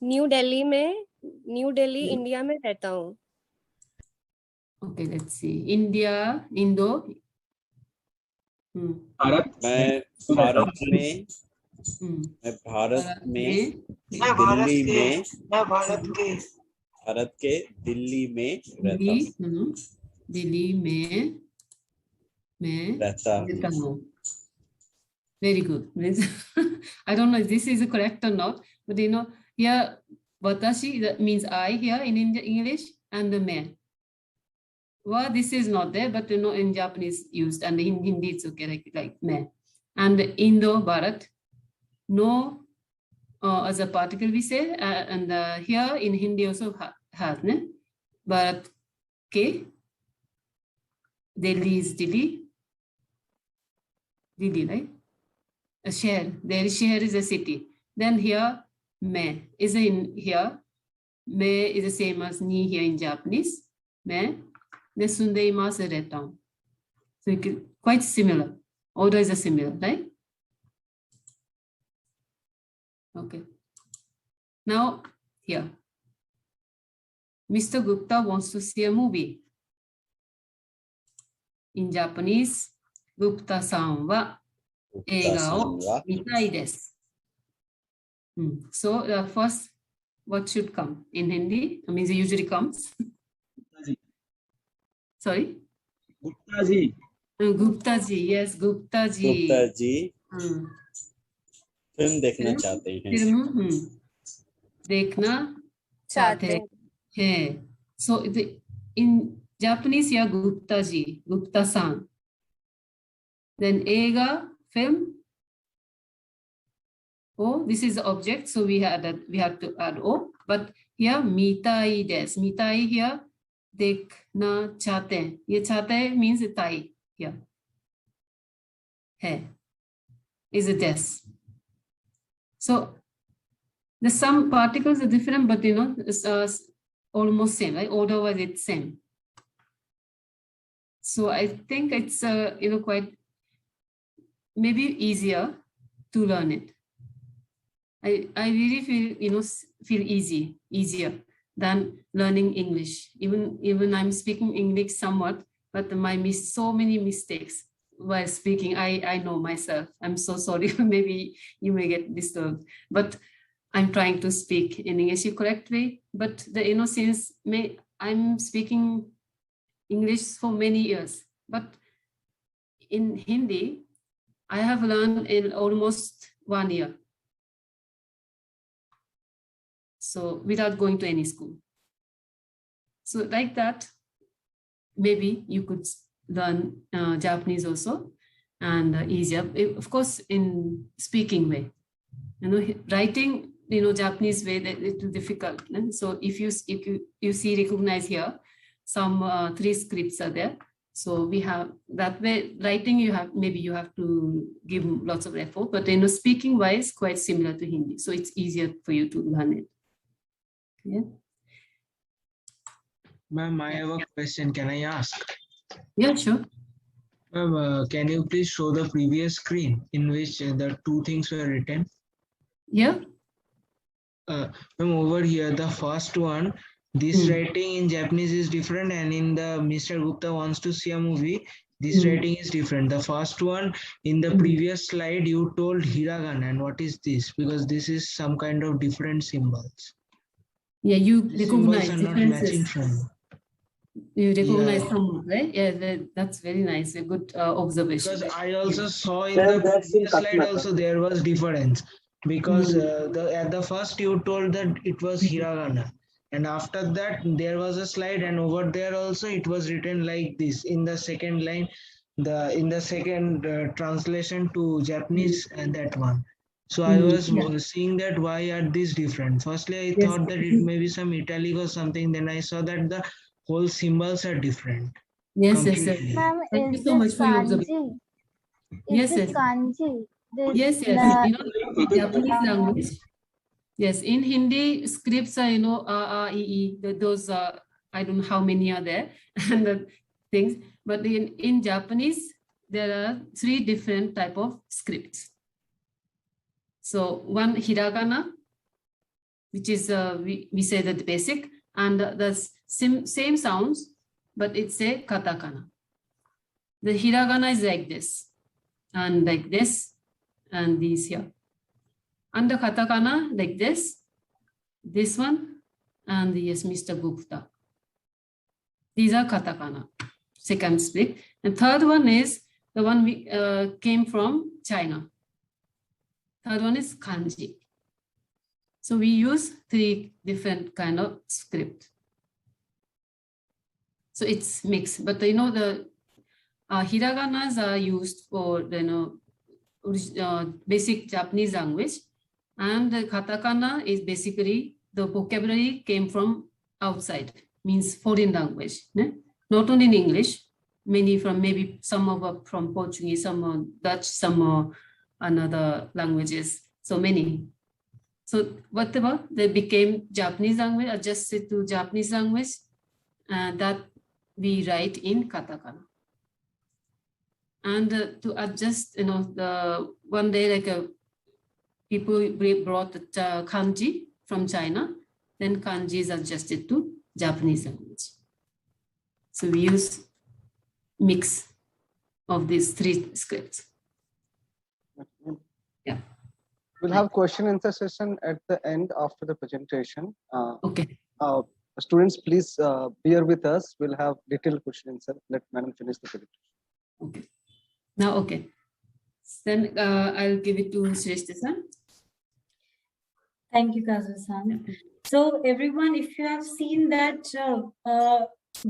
new Delhi India में रहता हूँ. Okay, let's see. India, Indo. Bharat मैं भारत में मैं भारत में मैं भारत दिल्ली के में मैं भारत के भारत के दिल्ली में रहता हूँ। दिल्ली में मैं रहता हूँ। Very good. I don't know if this is correct or not, but you know, here, watashi, that means I here in English, and the me. Well, this is not there, but you know, in Japanese used, and in Hindi it's okay, like me. And Indo, Bharat, no, as a particle we say, and here in Hindi also has, ne? Bharat ke, Delhi is Delhi, right? A share, there share is a city. Then here, me is in here. Me is the same as ni here in Japanese. Me, ne sundeimasu reta. So quite similar. Order is similar, right? Okay. Now here, Mr. Gupta wants to see a movie. In Japanese, Gupta-san wa映画を見たいです。So first, what should come in Hindi? I mean, it usually comes. Sorry? Gupta ji. Gupta ji, yes, Gupta ji. Gupta ji film देखना चाहते हैं। Film देखना चाहते हैं. So in Japanese, yeah, Gupta ji, Gupta-san. Then映画, film. Oh, this is the object, so we have to add O. But here, mitai desu. Mitai here, देखना चाहते हैं. ये चाहते हैं means tai here. है is a des. So the some particles are different, but you know it's almost same, right? Otherwise it's same. So I think it's you know quite maybe easier to learn it. I really feel easier than learning English. Even I'm speaking English somewhat, but so many mistakes while speaking. I know myself. I'm so sorry. Maybe you may get disturbed, but I'm trying to speak in English correctly. But since I'm speaking English for many years, but in Hindi, I have learned in almost 1 year. So without going to any school. So like that, maybe you could learn Japanese also, and easier, of course, in speaking way. Writing, Japanese way, it's difficult. And so if you recognize here, some 3 scripts are there. So we have that way. Writing, you have to give lots of effort, but speaking wise, quite similar to Hindi. So it's easier for you to learn it. Yeah. Ma'am, I have a question. Can I ask? Yeah, sure. Ma'am, can you please show the previous screen in which the 2 things were written? Yeah. Ma'am, over here, the first one, this writing in Japanese is different, and in the Mr. Gupta wants to see a movie, this writing is different. The first one, in the previous slide, you told hiragana, and what is this? Because this is some kind of different symbols. Yeah, you The recognize symbols are not matching differences. from. You recognize some, right? Yeah, that's very nice. A good observation. Because I also saw in the previous slide also there was difference. Because at the first you told that it was hiragana. And after that, there was a slide, and over there also it was written like this in the second line, in the second translation to Japanese, and that one. So I was seeing that why are these different. Firstly, I thought that it may be some italic or something. Then I saw that the whole symbols are different. Yes. Ma'am, Thank you is so much this for your kanji? observation. Is this kanji? Yes. Japanese language. Yes, in Hindi, scripts are, A, E, E. Those are, I don't know how many are there, and the things. But in Japanese, there are 3 different type of scripts. So one hiragana, which is, we say that the basic, and the same sounds, but it's a katakana. The hiragana is like this, and like this, and these here. Under katakana, like this one, and yes, Mr. Gupta. These are katakana, second split. And third one is the one we came from China. Third one is kanji. So we use 3 different kind of script. So it's mixed, but you know the hiraganas are used for basic Japanese language, and the katakana is basically the vocabulary came from outside, means foreign language. Not only in English, many from maybe some of from Portuguese, some are Dutch, some are another languages. So many. So whatever they became Japanese language, adjusted to Japanese language, that we write in katakana. And to adjust, the one day like people brought the kanji from China, then kanji is adjusted to Japanese language. So we use mix of these 3 scripts. Yeah. We'll have question answer session at the end after the presentation. Okay. Students, please bear with us. We'll have detailed question answer. Let Madam finish the presentation. Okay. Now, okay. Then I'll give it to Srishti-san. Thank you, Kazue-san. So everyone, if you have seen that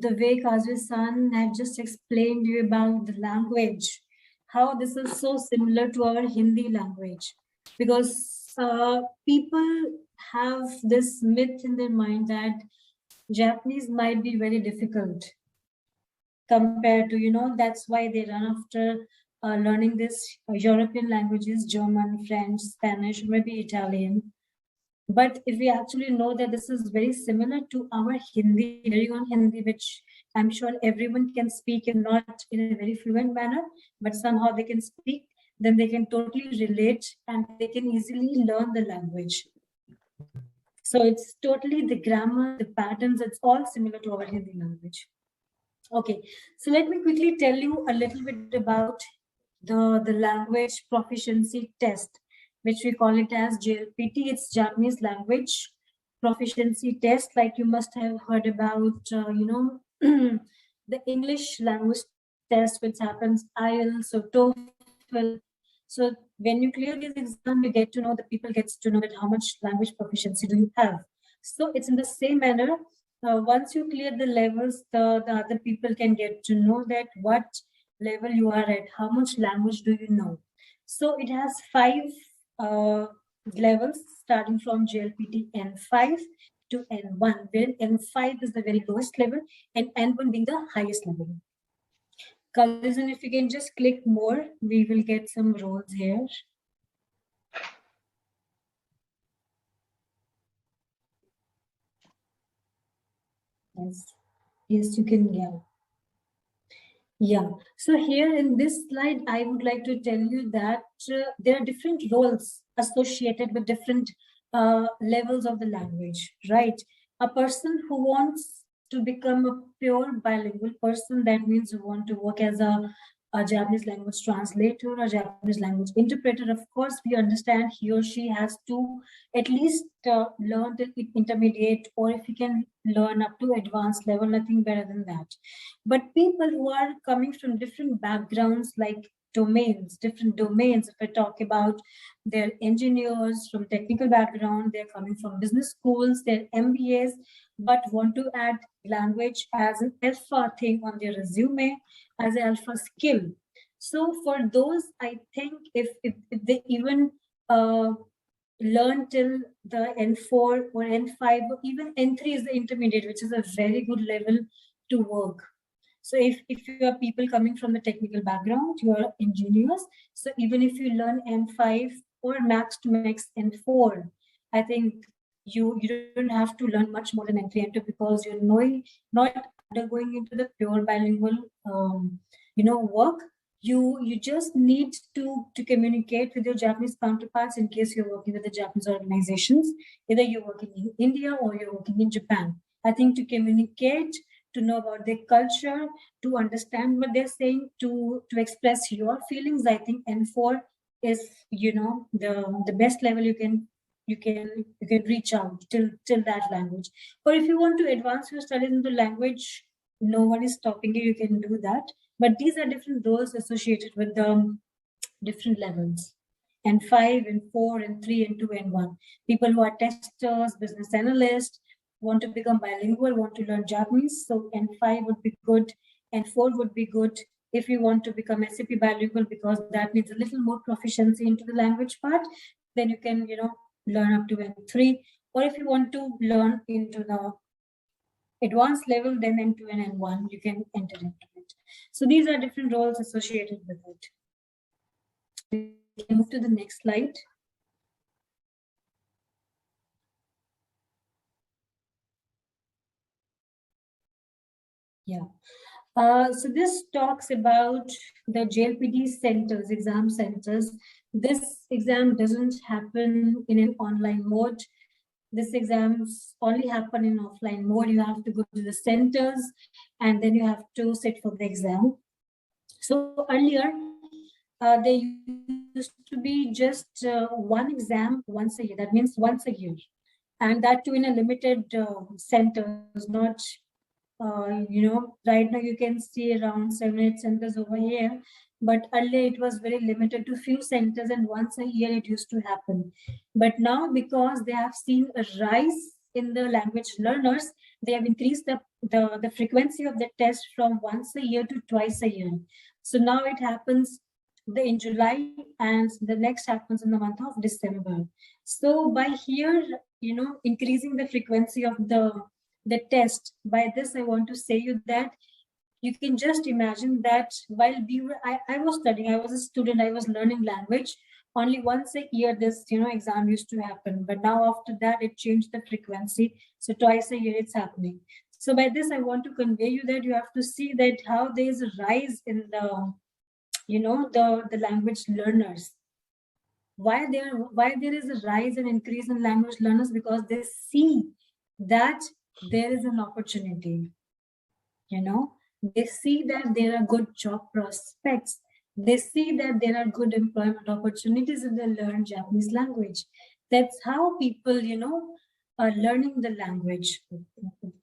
the way Kazue-san have just explained you about the language, how this is so similar to our Hindi language, because people have this myth in their mind that Japanese might be very difficult compared to, that's why they run after learning this European languages, German, French, Spanish, maybe Italian. But if we actually know that this is very similar to our Hindi, very own Hindi, which I'm sure everyone can speak and not in a very fluent manner, but somehow they can speak, then they can totally relate and they can easily learn the language. So it's totally the grammar, the patterns, it's all similar to our Hindi language. Okay, so let me quickly tell you a little bit about the language proficiency test, which we call it as JLPT. It's Japanese language proficiency test. Like you must have heard about, the English language test, which happens IELTS or TOEFL. So when you clear this exam, you get to know, the people gets to know that how much language proficiency do you have. So it's in the same manner. Once you clear the levels, the other people can get to know that what level you are at, how much language do you know. So it has 5 levels starting from JLPT N5 to N1, where N5 is the very lowest level and N1 being the highest level. Colors, and if you can just click more, we will get some roles here. Yes, you can, yeah. So here in this slide, I would like to tell you that there are different roles associated with different levels of the language, right? A person who wants to become a pure bilingual person, that means you want to work as a Japanese language translator, a Japanese language interpreter. Of course, we understand he or she has to at least learn the intermediate, or if he can learn up to advanced level, nothing better than that. But people who are coming from different backgrounds, like different domains, if I talk about, they're engineers from technical background, they're coming from business schools, they're MBAs, but want to add language as an alpha thing on their resume, as an alpha skill. So for those, I think if they even learn till the N4 or N5, or even N3 is the intermediate, which is a very good level to work. So if you are people coming from the technical background, you are engineers. So even if you learn N5 or max to max N4, I think you don't have to learn much more than N3, N2, because you're not undergoing into the pure bilingual work. You just need to communicate with your Japanese counterparts in case you're working with the Japanese organizations, either you're working in India or you're working in Japan. I think to communicate, to know about their culture, to understand what they're saying, to express your feelings, I think N4 is, you know, the best level you can reach out till that language. Or if you want to advance your studies into language, no one is stopping you, you can do that. But these are different roles associated with the different levels. And 5 and 4 and 3 and 2 and 1. People who are testers, business analysts, want to become bilingual, want to learn Japanese. So N5 would be good, N4 would be good if you want to become SAP bilingual, because that needs a little more proficiency into the language part. Then you can, you know, learn up to N3. Or if you want to learn into the advanced level, then N2 and N1, you can enter into it. So these are different roles associated with it. We can move to the next slide. Yeah. So this talks about the JLPD centers, exam centers. This exam doesn't happen in an online mode. This exams only happen in offline mode. You have to go to the centers and then you have to sit for the exam. So earlier, there used to be just one exam once a year. That means once a year. And that too in a limited centers, not, you know, right now you can see around 7-8 centers over here. But earlier it was very limited to few centers and once a year it used to happen. But now, because they have seen a rise in the language learners, they have increased the frequency of the test from once a year to twice a year. So now it happens in July and the next happens in the month of December. So by here, you know, increasing the frequency of the test, by this I want to say you that you can just imagine that while I was studying, I was a student, I was learning language, only once a year this, you know, exam used to happen. But now after that, it changed the frequency. So twice a year it's happening. So by this, I want to convey you that you have to see that how there is a rise in the, you know, the language learners. Why there is a rise and increase in language learners? Because they see that there is an opportunity, you know, they see that there are good job prospects. They see that there are good employment opportunities if they learn Japanese language. That's how people, you know, are learning the language.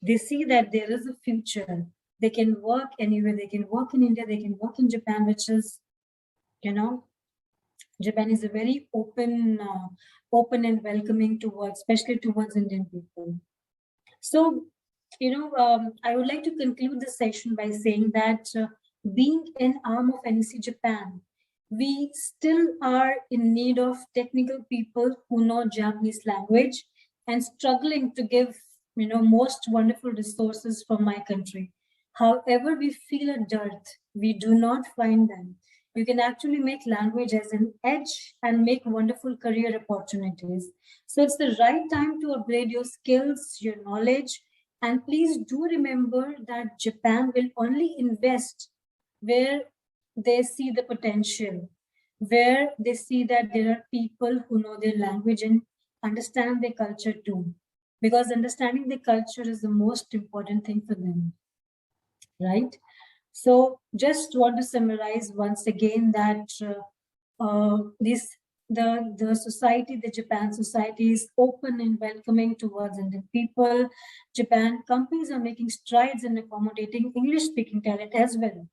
They see that there is a future. They can work anywhere. They can work in India. They can work in Japan, which is, you know, Japan is a very open and welcoming towards, especially towards Indian people. So, you know, I would like to conclude this session by saying that being an arm of NEC Japan, we still are in need of technical people who know Japanese language and struggling to give, you know, most wonderful resources for my country. However, we feel a dearth, we do not find them. You can actually make language as an edge and make wonderful career opportunities. So it's the right time to upgrade your skills, your knowledge, and please do remember that Japan will only invest where they see the potential, where they see that there are people who know their language and understand their culture too. Because understanding the culture is the most important thing for them, right? So just want to summarize once again that the society, the Japan society is open and welcoming towards Indian people. Japan companies are making strides in accommodating English-speaking talent as well.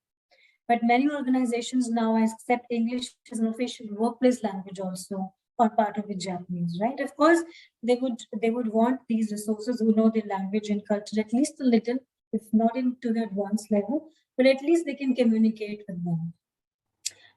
But many organizations now accept English as an official workplace language also, or part of the Japanese, right? Of course, they would want these resources who know their language and culture at least a little, if not into the advanced level, but at least they can communicate with them.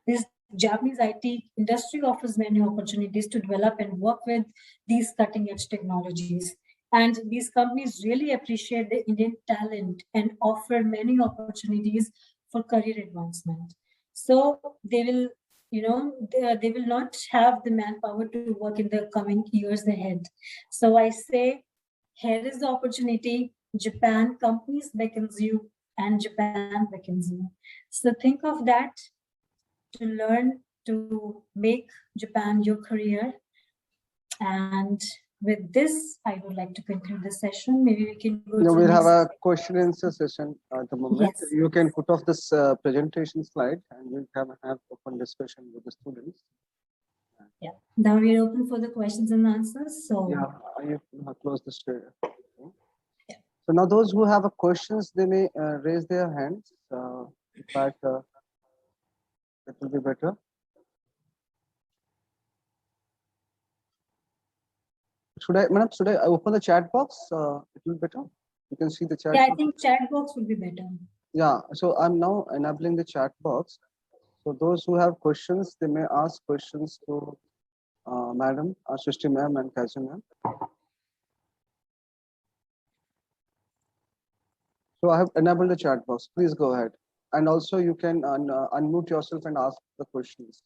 This Japanese IT industry offers many opportunities to develop and work with these cutting edge technologies. And these companies really appreciate the Indian talent and offer many opportunities for career advancement. So they will, you know, they will not have the manpower to work in the coming years ahead. So I say, here is the opportunity. Japan companies beckons you and Japan beckons you. So think of that to learn to make Japan your career. And with this, I would like to conclude the session. Maybe we can go to we'll have a question and answer session at the moment. Yes. You can put off this presentation slide and we'll have open discussion with the students. Yeah. Now we are open for the questions and answers. So yeah, I have closed the share. Yeah. So now those who have a questions, they may raise their hands. In fact, that will be better. Should I open the chat box? It will be better. You can see the chat. Yeah, box. I think chat box would be better. Yeah, so I'm now enabling the chat box. So those who have questions, they may ask questions to Madam Srishti ma'am and Kazue ma'am. So I have enabled the chat box. Please go ahead. And also you can unmute yourself and ask the questions.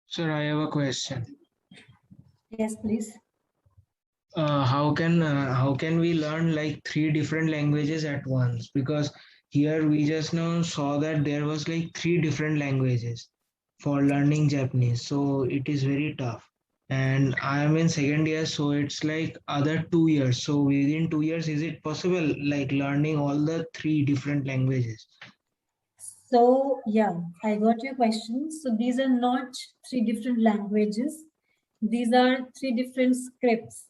Sir, I have a question. Yes, please. How can we learn like 3 different languages at once? Because here we just now saw that there was like 3 different languages for learning Japanese. So it is very tough. And I am in second year, so it's like other 2 years. So within 2 years, is it possible like learning all the 3 different languages? So yeah, I got your question. So these are not 3 different languages. These are 3 different scripts.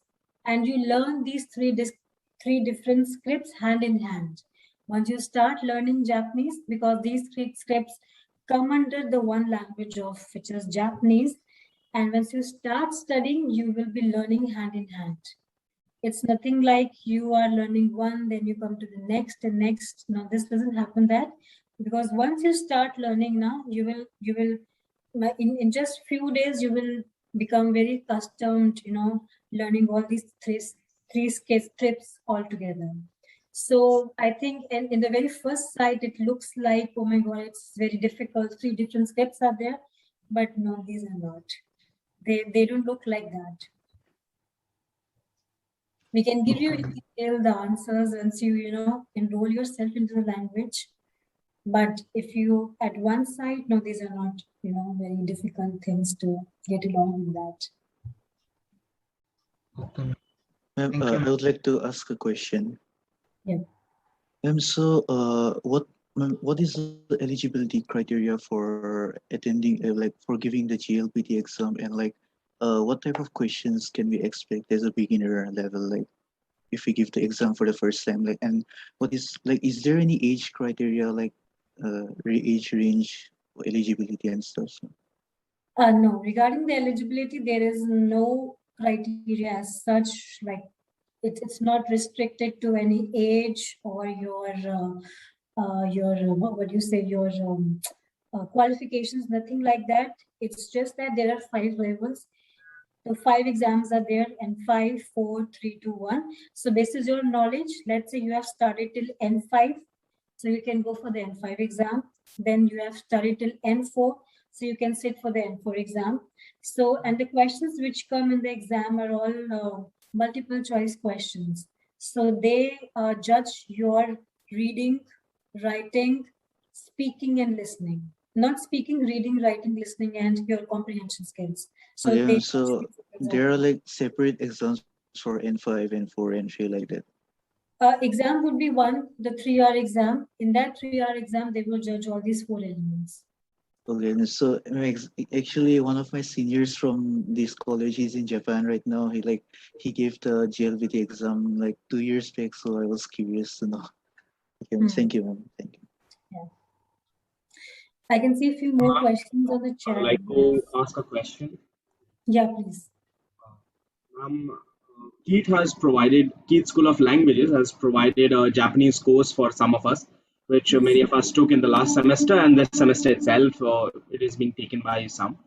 And you learn these three different scripts hand in hand. Once you start learning Japanese, because these 3 scripts come under the one language of which is Japanese. And once you start studying, you will be learning hand in hand. It's nothing like you are learning one, then you come to the next and next. No, this doesn't happen that, because once you start learning now, you will in just few days you will become very accustomed, learning all these three scripts all together. So I think in the very first sight, it looks like, oh my God, it's very difficult. 3 different scripts are there, but no, these are not. They don't look like that. We can give you in detail the answers once you, enroll yourself into the language. But if you at one side, no, these are not, very difficult things to get along with that. Okay. Ma'am, I would like to ask a question. Yeah. So, what is the eligibility criteria for attending, like for giving the JLPT exam, and like, what type of questions can we expect as a beginner level, like, if we give the exam for the first time, like, and what is like, is there any age criteria, like, age range for eligibility and stuff? No, regarding the eligibility, there is no criteria as such. Like it's not restricted to any age or your what do you say, your qualifications, nothing like that. It's just that there are 5 levels. So 5 exams are there, and 5, 4, 3, 2, 1. So this is your knowledge. Let's say you have studied till N5. So you can go for the N5 exam. Then you have studied till N4. So you can sit for the N4 exam. So, and the questions which come in the exam are all multiple choice questions. So they judge your reading, writing, speaking, and listening. Not speaking, reading, writing, listening, and your comprehension skills. So, yeah, so there are like separate exams for N5, N4, N3 like that. Exam would be one, the 3-hour exam. In that 3-hour exam, they will judge all these 4 elements. Okay, so actually one of my seniors from this college is in Japan right now. He gave the JLPT exam like 2 years back, so I was curious to know. Okay, thank you, ma'am. Thank you. Yeah. I can see a few more questions on the chat. I'd like to ask a question. Yeah, please. KIIT School of Languages has provided a Japanese course for some of us, which many of us took in the last semester, and this semester itself, it is being taken by some.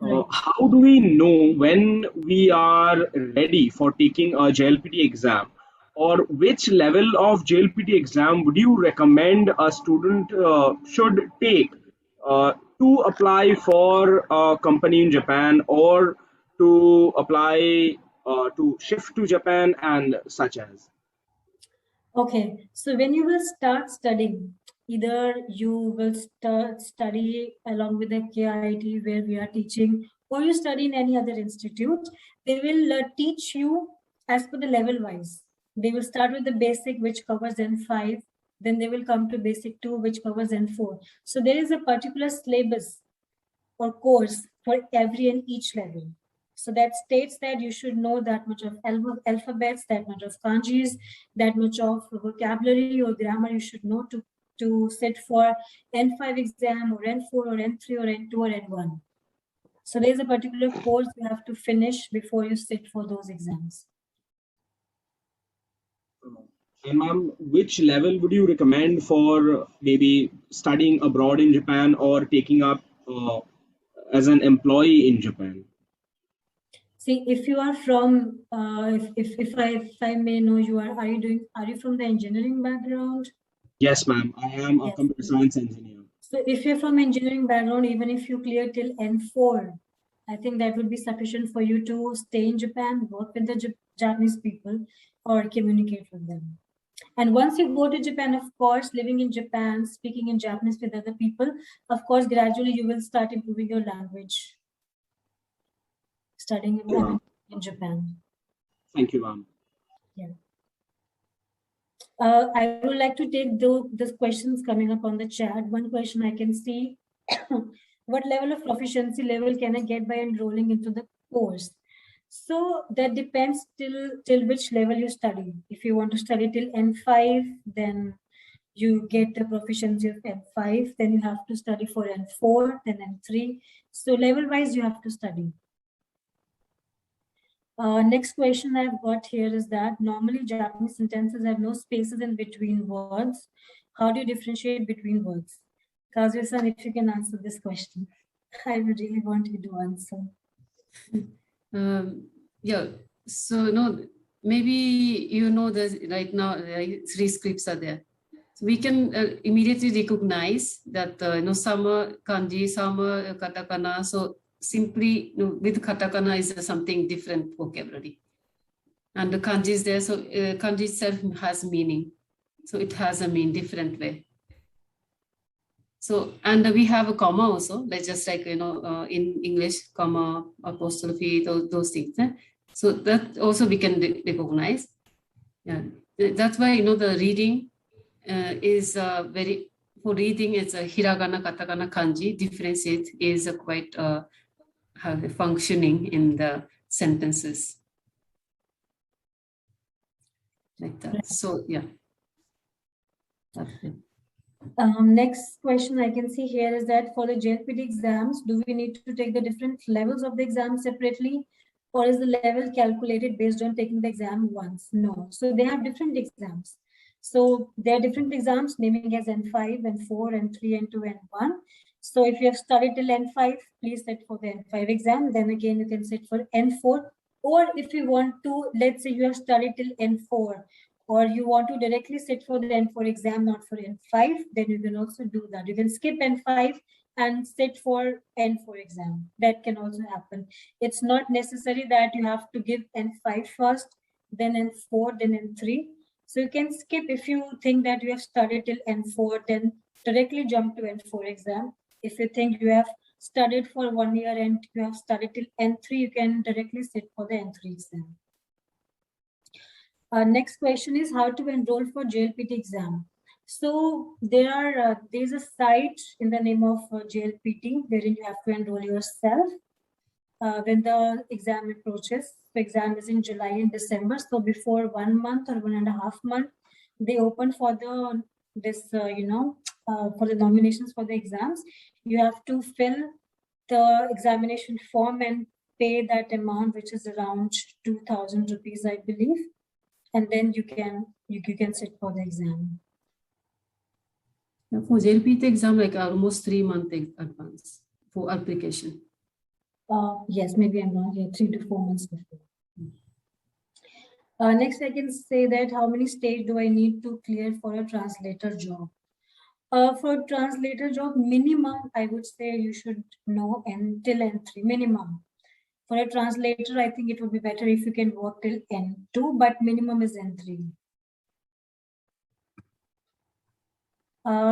How do we know when we are ready for taking a JLPT exam, or which level of JLPT exam would you recommend a student should take to apply for a company in Japan, or to apply to shift to Japan, and such as? Okay, so when you will start studying, either you will study along with the KIIT where we are teaching, or you study in any other institute. They will teach you as per the level wise. They will start with the basic, which covers N5. Then they will come to basic 2, which covers N4. So there is a particular syllabus or course for every and each level. So that states that you should know that much of alphabets, that much of kanjis, that much of vocabulary or grammar you should know to sit for N5 exam or N4 or N3 or N2 or N1. So there's a particular course you have to finish before you sit for those exams. And ma'am, which level would you recommend for maybe studying abroad in Japan or taking up as an employee in Japan? See, if you are from, if I may know, are you from the engineering background? Yes, ma'am. I am a computer science engineer. So if you're from engineering background, even if you clear till N4, I think that would be sufficient for you to stay in Japan, work with the Japanese people, or communicate with them. And once you go to Japan, of course, living in Japan, speaking in Japanese with other people, of course, gradually you will start improving your language. Studying in Japan. Thank you, ma'am. Yeah. I would like to take those questions coming up on the chat. One question I can see, what level of proficiency level can I get by enrolling into the course? So that depends till which level you study. If you want to study till N5, then you get the proficiency of N5, then you have to study for N4, then N3. So level wise, you have to study. Next question I've got here is that normally Japanese sentences have no spaces in between words. How do you differentiate between words? Kazue-san, if you can answer this question. I would really want you to answer. Yeah, so no, maybe you know that right now 3 scripts are there. So we can immediately recognize that some are kanji, some are katakana. So simply with katakana is something different vocabulary, and the kanji is there. So kanji itself has meaning, so it has a different way. So and we have a comma also, like just like in English, comma, apostrophe, those things. So that also we can recognize. Yeah, that's why the reading is for reading it's a hiragana, katakana, kanji. Differentiate is quite have a functioning in the sentences like that. So yeah. Next question I can see here is that for the JLPT exams, do we need to take the different levels of the exam separately, or is the level calculated based on taking the exam once? No. So they have different exams. So there are different exams naming as N5, N4, N3, N2, N1. So if you have studied till N5, please sit for the N5 exam. Then again, you can sit for N4. Or if you want to, let's say you have studied till N4, or you want to directly sit for the N4 exam, not for N5, then you can also do that. You can skip N5 and sit for N4 exam. That can also happen. It's not necessary that you have to give N5 first, then N4, then N3. So you can skip if you think that you have studied till N4, then directly jump to N4 exam. If you think you have studied for 1 year and you have studied till N3, you can directly sit for the N3 exam. Next question is how to enroll for JLPT exam. So there's a site in the name of JLPT wherein you have to enroll yourself when the exam approaches. The exam is in July and December. So before 1 month or 1.5 months, they open for the for the nominations for the exams. You have to fill the examination form and pay that amount, which is around 2,000 rupees, I believe. And then you can sit for the exam. For JLPT exam, like almost 3 months advance for application. Yes, maybe I'm wrong here, 3 to 4 months before. Next, I can say that how many stages do I need to clear for a translator job? For translator job, minimum, I would say you should know till N3, minimum. For a translator, I think it would be better if you can work till N2, but minimum is N3.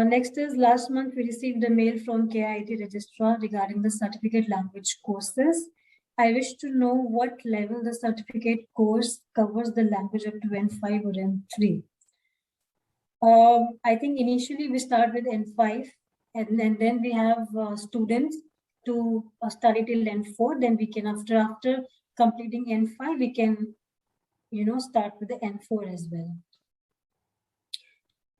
Next is last month we received a mail from KIIT registrar regarding the certificate language courses. I wish to know what level the certificate course covers the language up to N5 or N3. I think initially we start with N5 and then we have students to study till N4, then we can, after completing N5, we can, start with the N4 as well.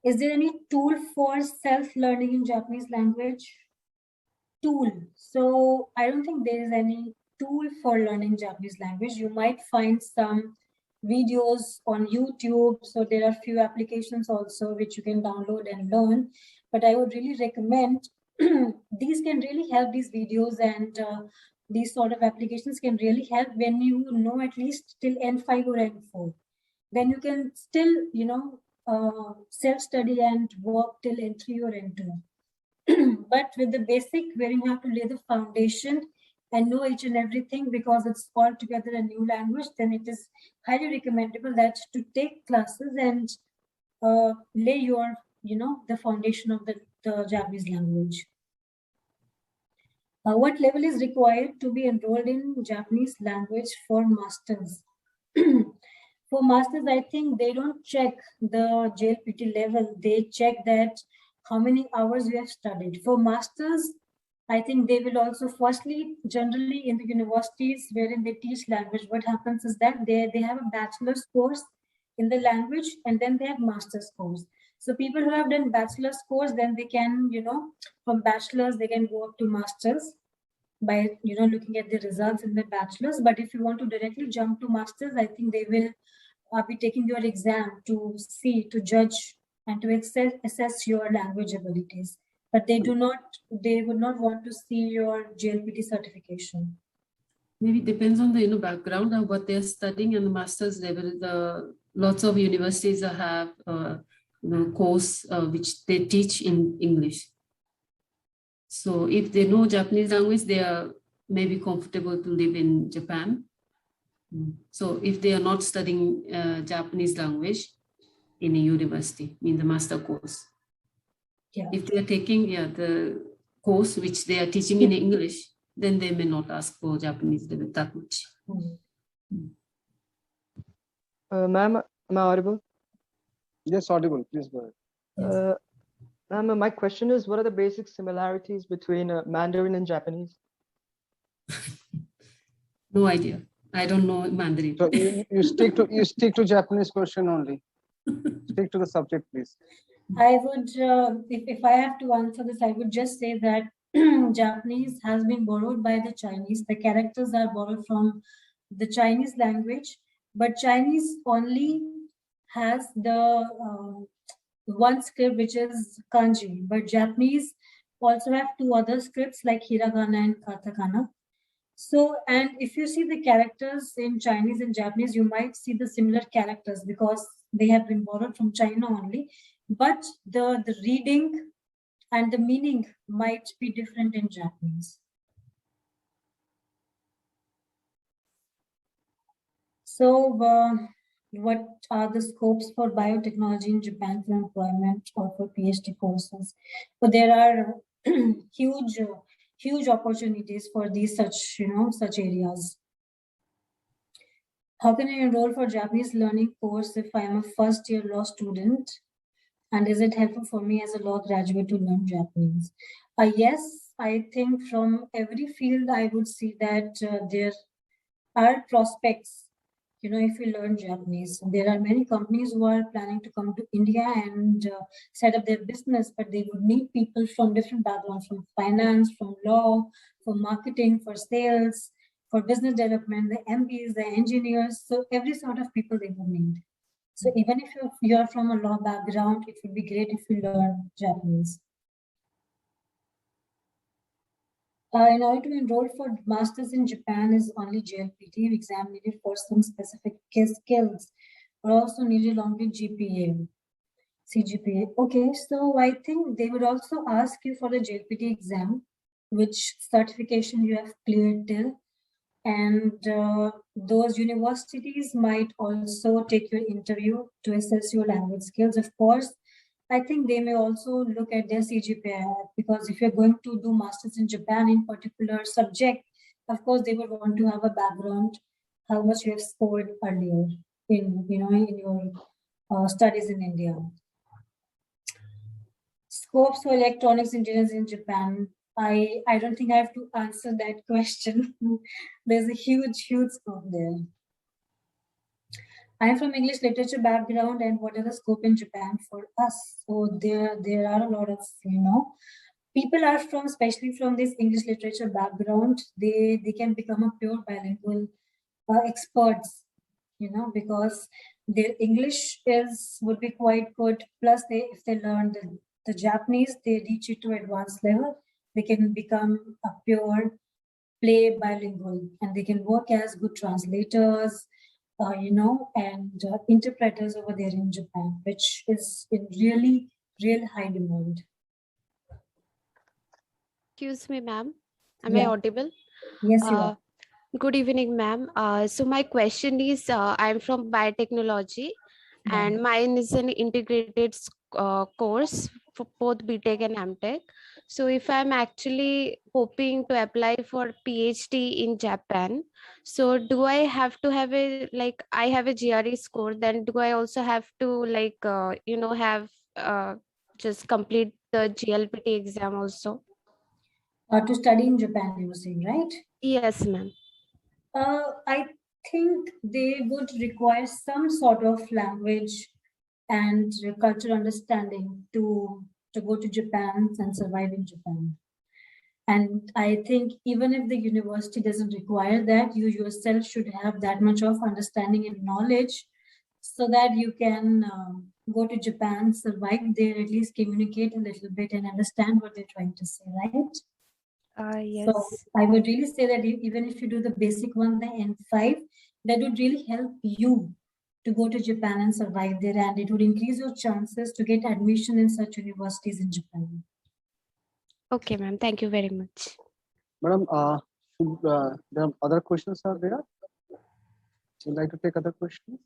Is there any tool for self-learning in Japanese language? Tool. So I don't think there is any tool for learning Japanese language. You might find some videos on YouTube. So there are few applications also which you can download and learn. But I would really recommend these can really help, these videos and these sort of applications can really help when you know at least till N5 or N4. Then you can still, self-study and work till N3 or N2. But with the basic, where you have to lay the foundation and know each and everything, because it's altogether a new language, then it is highly recommendable that to take classes and lay your, the foundation of the Japanese language. What level is required to be enrolled in Japanese language for masters? For masters, I think they don't check the JLPT level. They check that how many hours you have studied. For masters, I think they will also, firstly, generally in the universities wherein they teach language, what happens is that they have a bachelor's course in the language, and then they have master's course. So people who have done bachelor's course, then they can, from bachelor's, they can go up to master's by, looking at the results in the bachelor's. But if you want to directly jump to master's, I think they will be taking your exam to see, to judge, and to assess your language abilities. But they would not want to see your JLPT certification. Maybe it depends on the background of what they're studying and the master's level. Lots of universities have course which they teach in English. So if they know Japanese language, they are maybe comfortable to live in Japan. So if they are not studying Japanese language in a university, in the master course, if they are taking the course which they are teaching in English, then they may not ask for Japanese level that much. Ma'am, am I audible? Yes, audible. Please go ahead. Ma'am, my question is, what are the basic similarities between Mandarin and Japanese? No idea. I don't know Mandarin. So you stick to Japanese question only. Stick to the subject, please. I would, if I have to answer this, I would just say that Japanese has been borrowed by the Chinese. The characters are borrowed from the Chinese language, but Chinese only has the one script, which is kanji, but Japanese also have two other scripts like hiragana and katakana. So, and if you see the characters in Chinese and Japanese, you might see the similar characters because they have been borrowed from China only, but the reading and the meaning might be different in Japanese. So, what are the scopes for biotechnology in Japan for employment or for PhD courses? So there are huge opportunities for these such areas. How can I enroll for Japanese learning course if I am a first-year law student? And is it helpful for me as a law graduate to learn Japanese? Yes, I think from every field I would see that there are prospects. If you learn Japanese, there are many companies who are planning to come to India and set up their business, but they would need people from different backgrounds, from finance, from law, for marketing, for sales, for business development, the MBAs, the engineers. So every sort of people they would need. So even if you're from a law background, it would be great if you learn Japanese. In order to enroll for masters in Japan is only JLPT exam needed for some specific skills, or also needed along with GPA, CGPA. Okay, so I think they would also ask you for the JLPT exam, which certification you have cleared till, and those universities might also take your interview to assess your language skills. Of course, I think they may also look at their CGPA, because if you're going to do masters in Japan in particular subject, of course they would want to have a background, how much you have scored earlier in your studies in India. Scopes for electronics engineers in Japan. I don't think I have to answer that question. There's a huge scope there. I'm from English literature background, and what are the scope in Japan for us? So there are a lot of, people are from, especially from this English literature background, they can become a pure bilingual experts, because their English would be quite good. Plus, if they learn the Japanese, they reach it to advanced level. They can become a pure play bilingual, and they can work as good translators, and interpreters over there in Japan, which is in real high demand. Excuse me, ma'am. Am I audible? Yes, you are. Good evening, ma'am. So my question is, I'm from biotechnology, and mine is an integrated course for both BTech and MTech. So if I'm actually hoping to apply for PhD in Japan, so do I have to have I have a GRE score, then do I also have to have just complete the GLPT exam also? To study in Japan, you were saying, right? Yes, ma'am. I think they would require some sort of language and cultural understanding to go to Japan and survive in Japan. And I think even if the university doesn't require that, you yourself should have that much of understanding and knowledge so that you can go to Japan, survive there, at least communicate a little bit and understand what they're trying to say, right? Yes. So I would really say that even if you do the basic one, the N5, that would really help you to go to Japan and survive there, and it would increase your chances to get admission in such universities in Japan. Okay, ma'am. Thank you very much. Madam, there are other questions are there? Would you like to take other questions?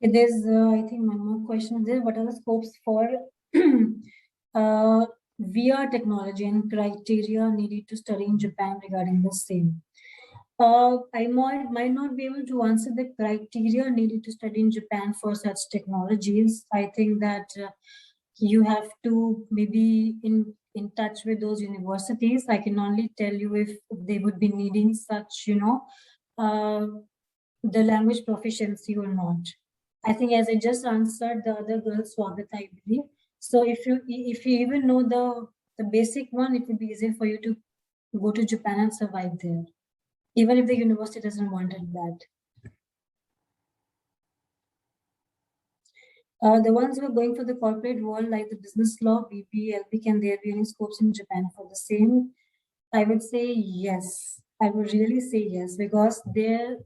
There's, I think, one more question there. What are the scopes for VR technology and criteria needed to study in Japan regarding the same? I might not be able to answer the criteria needed to study in Japan for such technologies. I think that you have to maybe in touch with those universities. I can only tell you if they would be needing such, the language proficiency or not. I think as I just answered the other girl, Swagata, I believe. So if you even know the basic one, it would be easier for you to go to Japan and survive there, even if the university doesn't want that. The ones who are going for the corporate world, like the business law, BP, LP, can there be any scopes in Japan for the same? I would say yes. I would really say yes, because there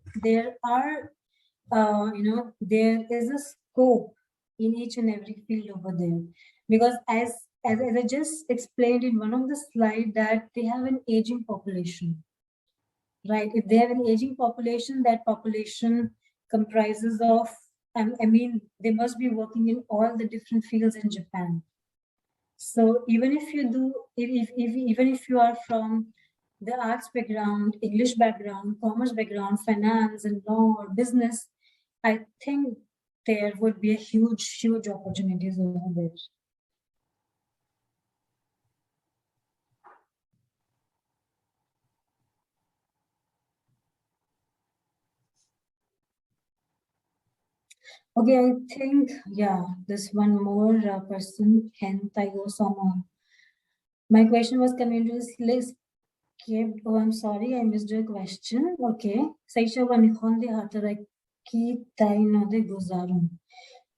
are, there is a scope in each and every field over there. Because as I just explained in one of the slides, that they have an aging population. Right, if they have an aging population, that population comprises of, I mean, they must be working in all the different fields in Japan. So even if you do, even if you are from the arts background, English background, commerce background, finance and law or business, I think there would be a huge opportunities over there. Okay, I think, yeah, there's one more person, Hentaigo Sama. My question was community list. Oh, I'm sorry, I missed your question. Okay. Saisha wa Nihon de hataraki tai no de gozarun.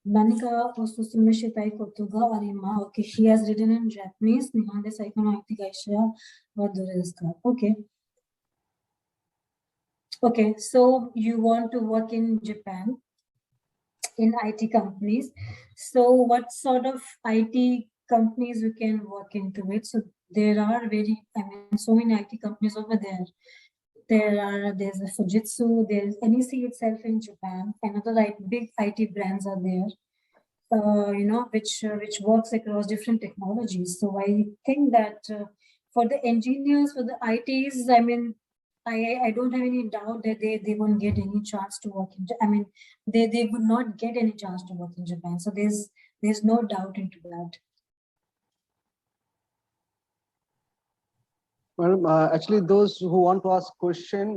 Nanika osusume shitai kotoga arima. Okay, she has written in Japanese. Nihon de saiko no IT gaisha wa dore desu ka? Okay. Okay, so you want to work in Japan, in IT companies. So what sort of IT companies you can work into it? So there are so many IT companies over there. There's a Fujitsu, there's NEC itself in Japan, another big IT brands are there, which works across different technologies. So I think that for the engineers, for the ITs, I mean, I don't have any doubt that they won't get any chance to work in, I mean, they would not get any chance to work in Japan. So there's no doubt into that. Well, actually, those who want to ask question,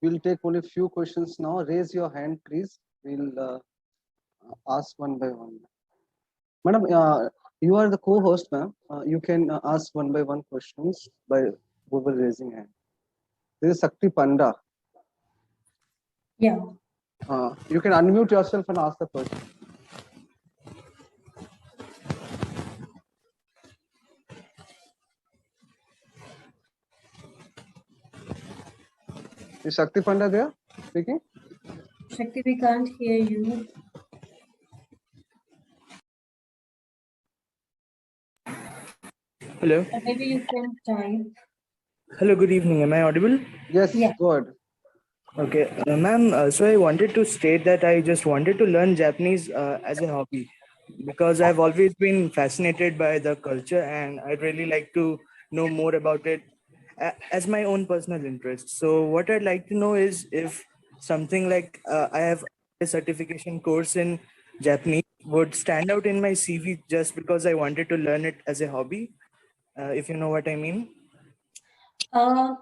we'll take only few questions now. Raise your hand, please. We'll ask one by one. Madam, you are the co-host, ma'am. You can ask one by one questions by Google raising hand. This is Sakti Panda. Yeah. You can unmute yourself and ask the question. Is Shakti Panda there speaking? Shakti, we can't hear you. Hello. Or maybe you can type. Hello, good evening. Am I audible? Yes, yeah. Good. Okay, ma'am, so I wanted to state that I just wanted to learn Japanese as a hobby because I've always been fascinated by the culture and I'd really like to know more about it as my own personal interest. So what I'd like to know is if something like I have a certification course in Japanese would stand out in my CV just because I wanted to learn it as a hobby, if you know what I mean.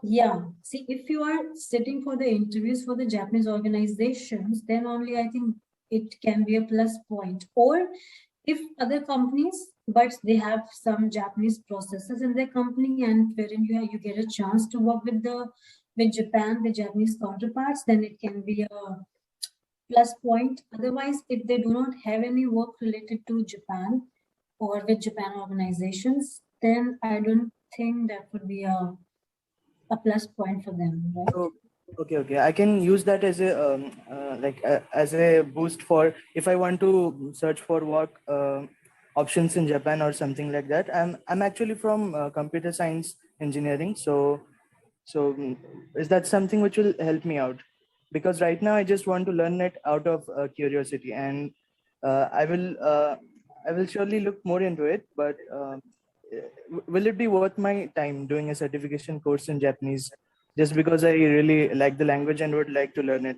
Yeah. See, if you are sitting for the interviews for the Japanese organizations, then only I think it can be a plus point. Or if other companies, but they have some Japanese processes in their company, and wherein you get a chance to work with Japan, the Japanese counterparts, then it can be a plus point. Otherwise, if they do not have any work related to Japan or with Japan organizations, then I don't think that would be a plus point for them, right? So, okay. I can use that as a as a boost for if I want to search for work options in Japan or something like that. I'm actually from computer science engineering, so is that something which will help me out? Because right now I just want to learn it out of curiosity, and I will surely look more into it. But will it be worth my time doing a certification course in Japanese just because I really like the language and would like to learn it?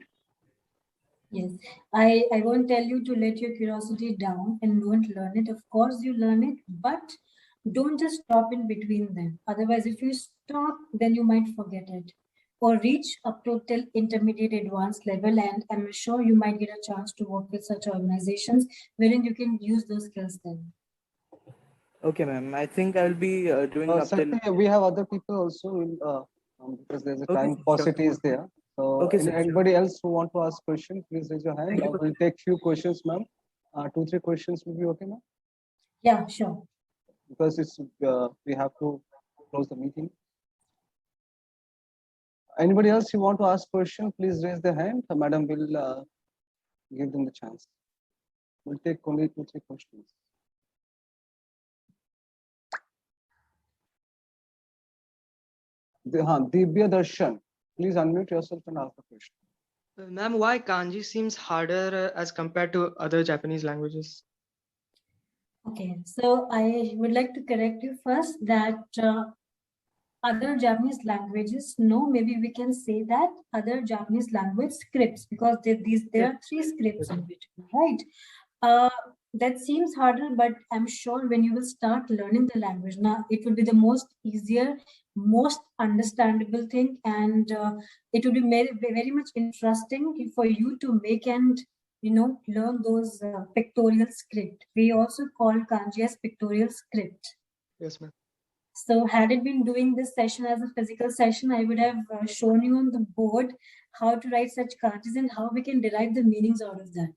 Yes, I won't tell you to let your curiosity down and don't learn it. Of course, you learn it, but don't just stop in between them. Otherwise, if you stop, then you might forget it or reach up to till intermediate advanced level. And I'm sure you might get a chance to work with such organizations wherein you can use those skills then. Okay, ma'am. I think I'll be doing up till. We have other people also because there's a time paucity is there. So Okay, sir, anybody else who want to ask question, please raise your hand. We'll take few questions, ma'am. 2-3 questions will be okay, ma'am? Yeah, sure. Because it's we have to close the meeting. Anybody else who want to ask question, please raise their hand. Madam will give them the chance. We'll take only 2-3 questions. Divya Darshan, please unmute yourself and ask the question. Ma'am, why kanji seems harder as compared to other Japanese languages? Okay, so I would like to correct you first that other Japanese languages, no, maybe we can say that other Japanese language scripts, because there are 3 scripts in between, right? That seems harder, but I'm sure when you will start learning the language, now it will be the most easier, most understandable thing, and it will be very much interesting for you to make and learn those pictorial script. We also call kanji as pictorial script. Yes, ma'am. So had it been doing this session as a physical session, I would have shown you on the board how to write such kanjis and how we can derive the meanings out of that.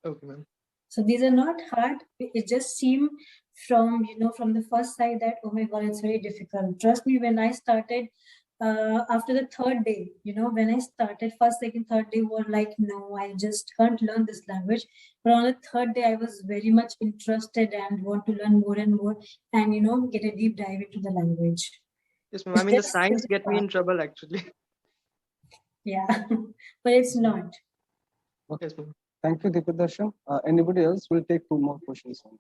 Okay, ma'am. So these are not hard. It just seemed from the first sight that, oh my God, it's very difficult. Trust me, when I started, after the 3rd day, when I started, 1st, 2nd, 3rd day were like, no, I just can't learn this language. But on the 3rd day, I was very much interested and want to learn more and more and, get a deep dive into the language. Yes, ma'am. I mean, the signs get me in trouble, actually. Yeah, but it's not. Okay. Yes, ma'am. Thank you, Divya Darshan. Anybody else? Will take 2 more questions only.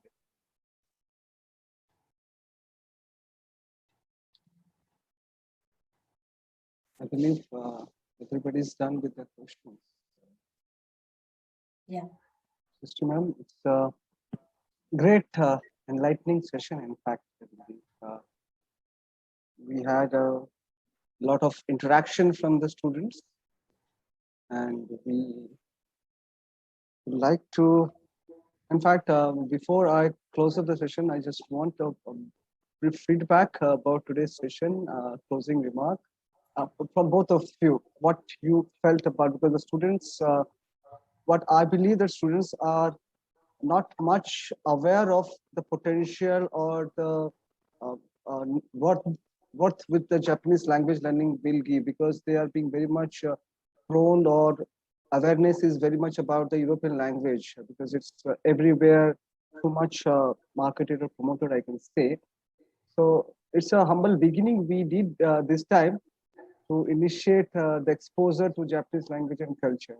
I believe everybody's done with their questions. Yeah. Mr. Ma'am, it's a great enlightening session. In fact, We had a lot of interaction from the students, and we would like to, in fact, before I close up the session, I just want a brief feedback about today's session, closing remark from both of you, what you felt about, because the students, what I believe that students are not much aware of the potential or the what with the Japanese language learning will give, because they are being very much prone, or awareness is very much about the European language, because it's everywhere, too much marketed or promoted, I can say. So it's a humble beginning we did this time to initiate the exposure to Japanese language and culture.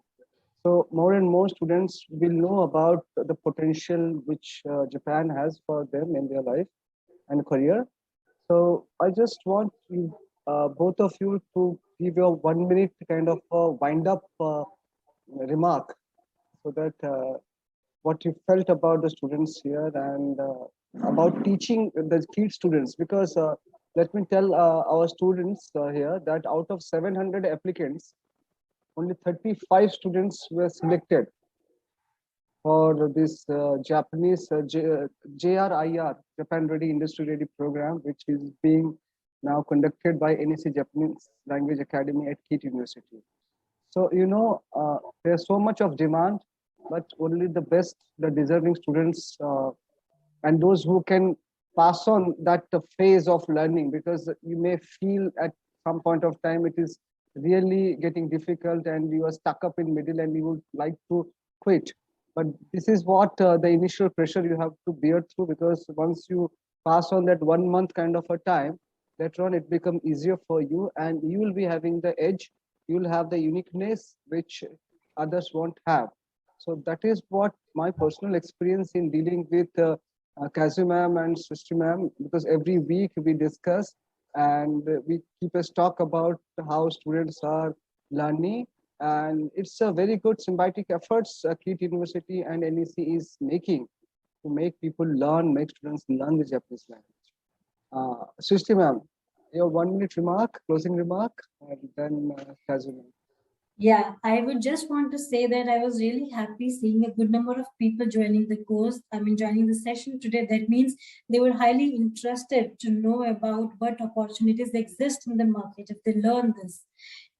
So more and more students will know about the potential which Japan has for them in their life and career. So I just want you, both of you, to give your 1 minute kind of wind up remark, so that what you felt about the students here, and about teaching the KIIT students, because let me tell our students here that out of 700 applicants, only 35 students were selected for this Japanese JRIR, Japan Ready Industry Ready program, which is being now conducted by NEC Japanese Language Academy at KIIT University. So, you know, there's so much of demand, but only the best, the deserving students, and those who can pass on that phase of learning, because you may feel at some point of time it is really getting difficult and you are stuck up in middle and you would like to quit. But this is what the initial pressure you have to bear through, because once you pass on that 1 month kind of a time, later on it becomes easier for you, and you will be having the edge. You will have the uniqueness which others won't have. So that is what my personal experience in dealing with Kazue ma'am and Srishti ma'am, because every week we discuss and we keep a talk about how students are learning, and it's a very good symbiotic efforts KIIT University and NEC is making to make people learn, make students learn the Japanese language. Srishti ma'am, your 1 minute remark, closing remark, and then Kazue ma'am. Yeah, I would just want to say that I was really happy seeing a good number of people joining the course. I mean, joining the session today. That means they were highly interested to know about what opportunities exist in the market if they learn this.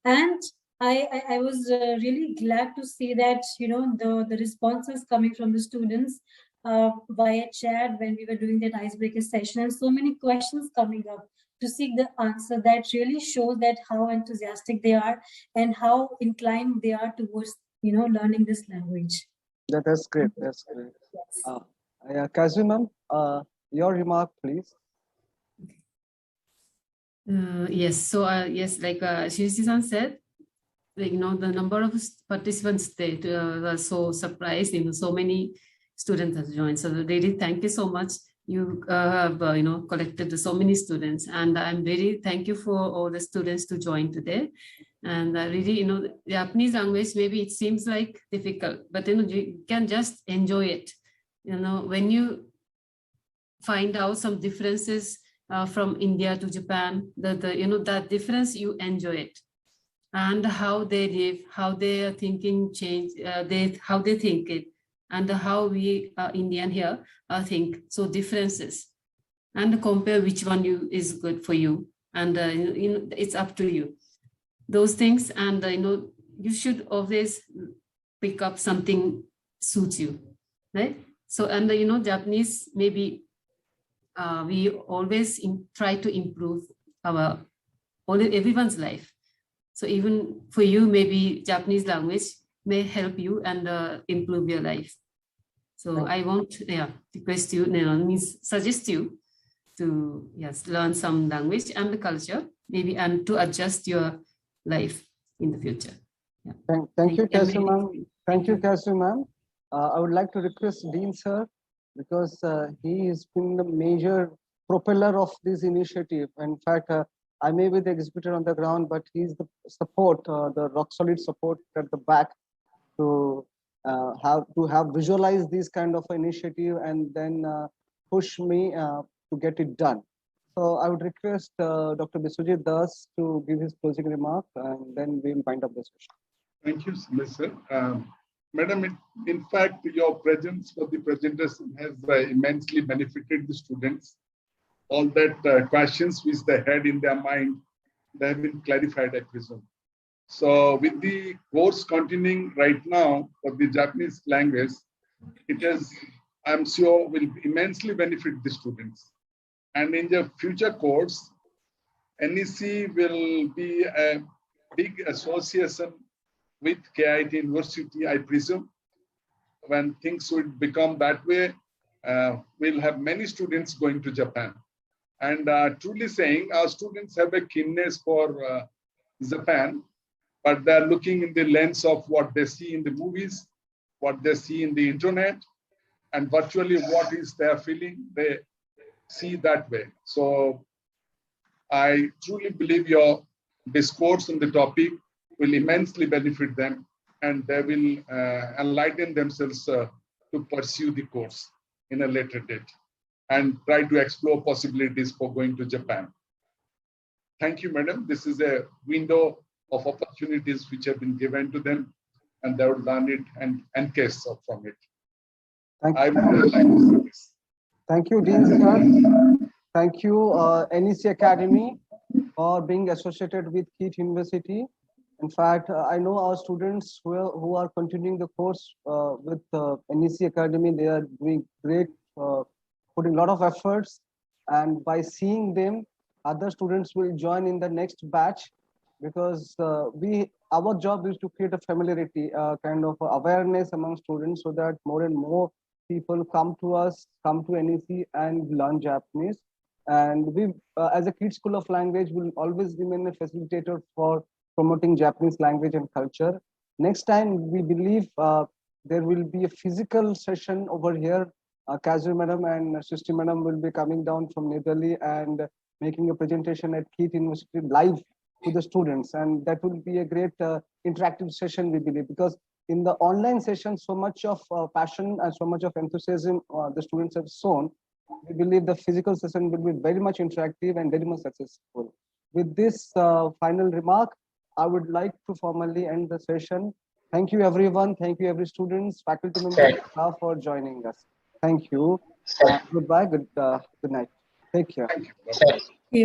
And I was really glad to see that, you know, the responses coming from the students via chat when we were doing that icebreaker session, and so many questions coming up to seek the answer. That really shows that how enthusiastic they are and how inclined they are towards, you know, learning this language. That's great. That's great. Yes. Kazue ma'am, your remark, please. Yes. So yes, like Srishti-san said, like, you know, the number of participants, they were so surprised. You know, so many students have joined. So really, thank you so much. You have, you know, collected so many students, and I'm very thank you for all the students to join today. And really, you know, Japanese language, maybe it seems like difficult, but, you know, you can just enjoy it. You know, when you find out some differences from India to Japan, you know, that difference, you enjoy it. And how they live, how their thinking change, how they think it, and how we Indian here think. So differences, and compare which one is good for you, and you know, it's up to you. Those things, and you know, you should always pick up something suits you, right? So, and you know, Japanese, maybe we always try to improve everyone's life. So even for you, maybe Japanese language may help you and improve your life. So I want, request you, means suggest you to learn some language and the culture, maybe, and to adjust your life in the future. Yeah. Thank you, Kazue ma'am. Thank you, Kazue ma'am. I would like to request Dean sir, because he has been the major propeller of this initiative. In fact, I may be the executor on the ground, but he's the support, the rock solid support at the back to have visualized this kind of initiative and then push me to get it done. So I would request Dr. Biswajit Das to give his closing remark, and then we'll wind up the session. Thank you, Mr. Madam, in fact, your presence for the presentation has immensely benefited the students. All that questions which they had in their mind, they have been clarified, I presume. So with the course continuing right now for the Japanese language, it is, I'm sure, will immensely benefit the students. And in the future course, NEC will be a big association with KIIT University, I presume. When things would become that way, we'll have many students going to Japan. And truly saying, our students have a keenness for Japan, but they're looking in the lens of what they see in the movies, what they see in the internet, and virtually what is their feeling, they see that way. So I truly believe your discourse on the topic will immensely benefit them, and they will enlighten themselves to pursue the course in a later date and try to explore possibilities for going to Japan. Thank you, madam. This is a window of opportunities which have been given to them, and they would learn it and encase from it. Thank you. I would like to say this. Thank you, Dean sir. Thank you, NEC Academy, for being associated with KIIT University. In fact, I know our students who are continuing the course with NEC Academy, they are doing great, putting a lot of efforts. And by seeing them, other students will join in the next batch, because our job is to create a familiarity, kind of awareness among students, so that more and more people come to us, come to NEC and learn Japanese. And we, as a KIIT School of Language, will always remain a facilitator for promoting Japanese language and culture. Next time, we believe there will be a physical session over here. Kazue madam and Srishti madam will be coming down from New Delhi and making a presentation at KIIT University live to the students. And that will be a great interactive session, we believe, because in the online session, so much of passion and so much of enthusiasm the students have shown. We believe the physical session will be very much interactive and very much successful. With this final remark, I would like to formally end the session. Thank you, everyone. Thank you, every students, faculty members, staff for joining us. Thank you. Goodbye. Good night. Take care. Thank you.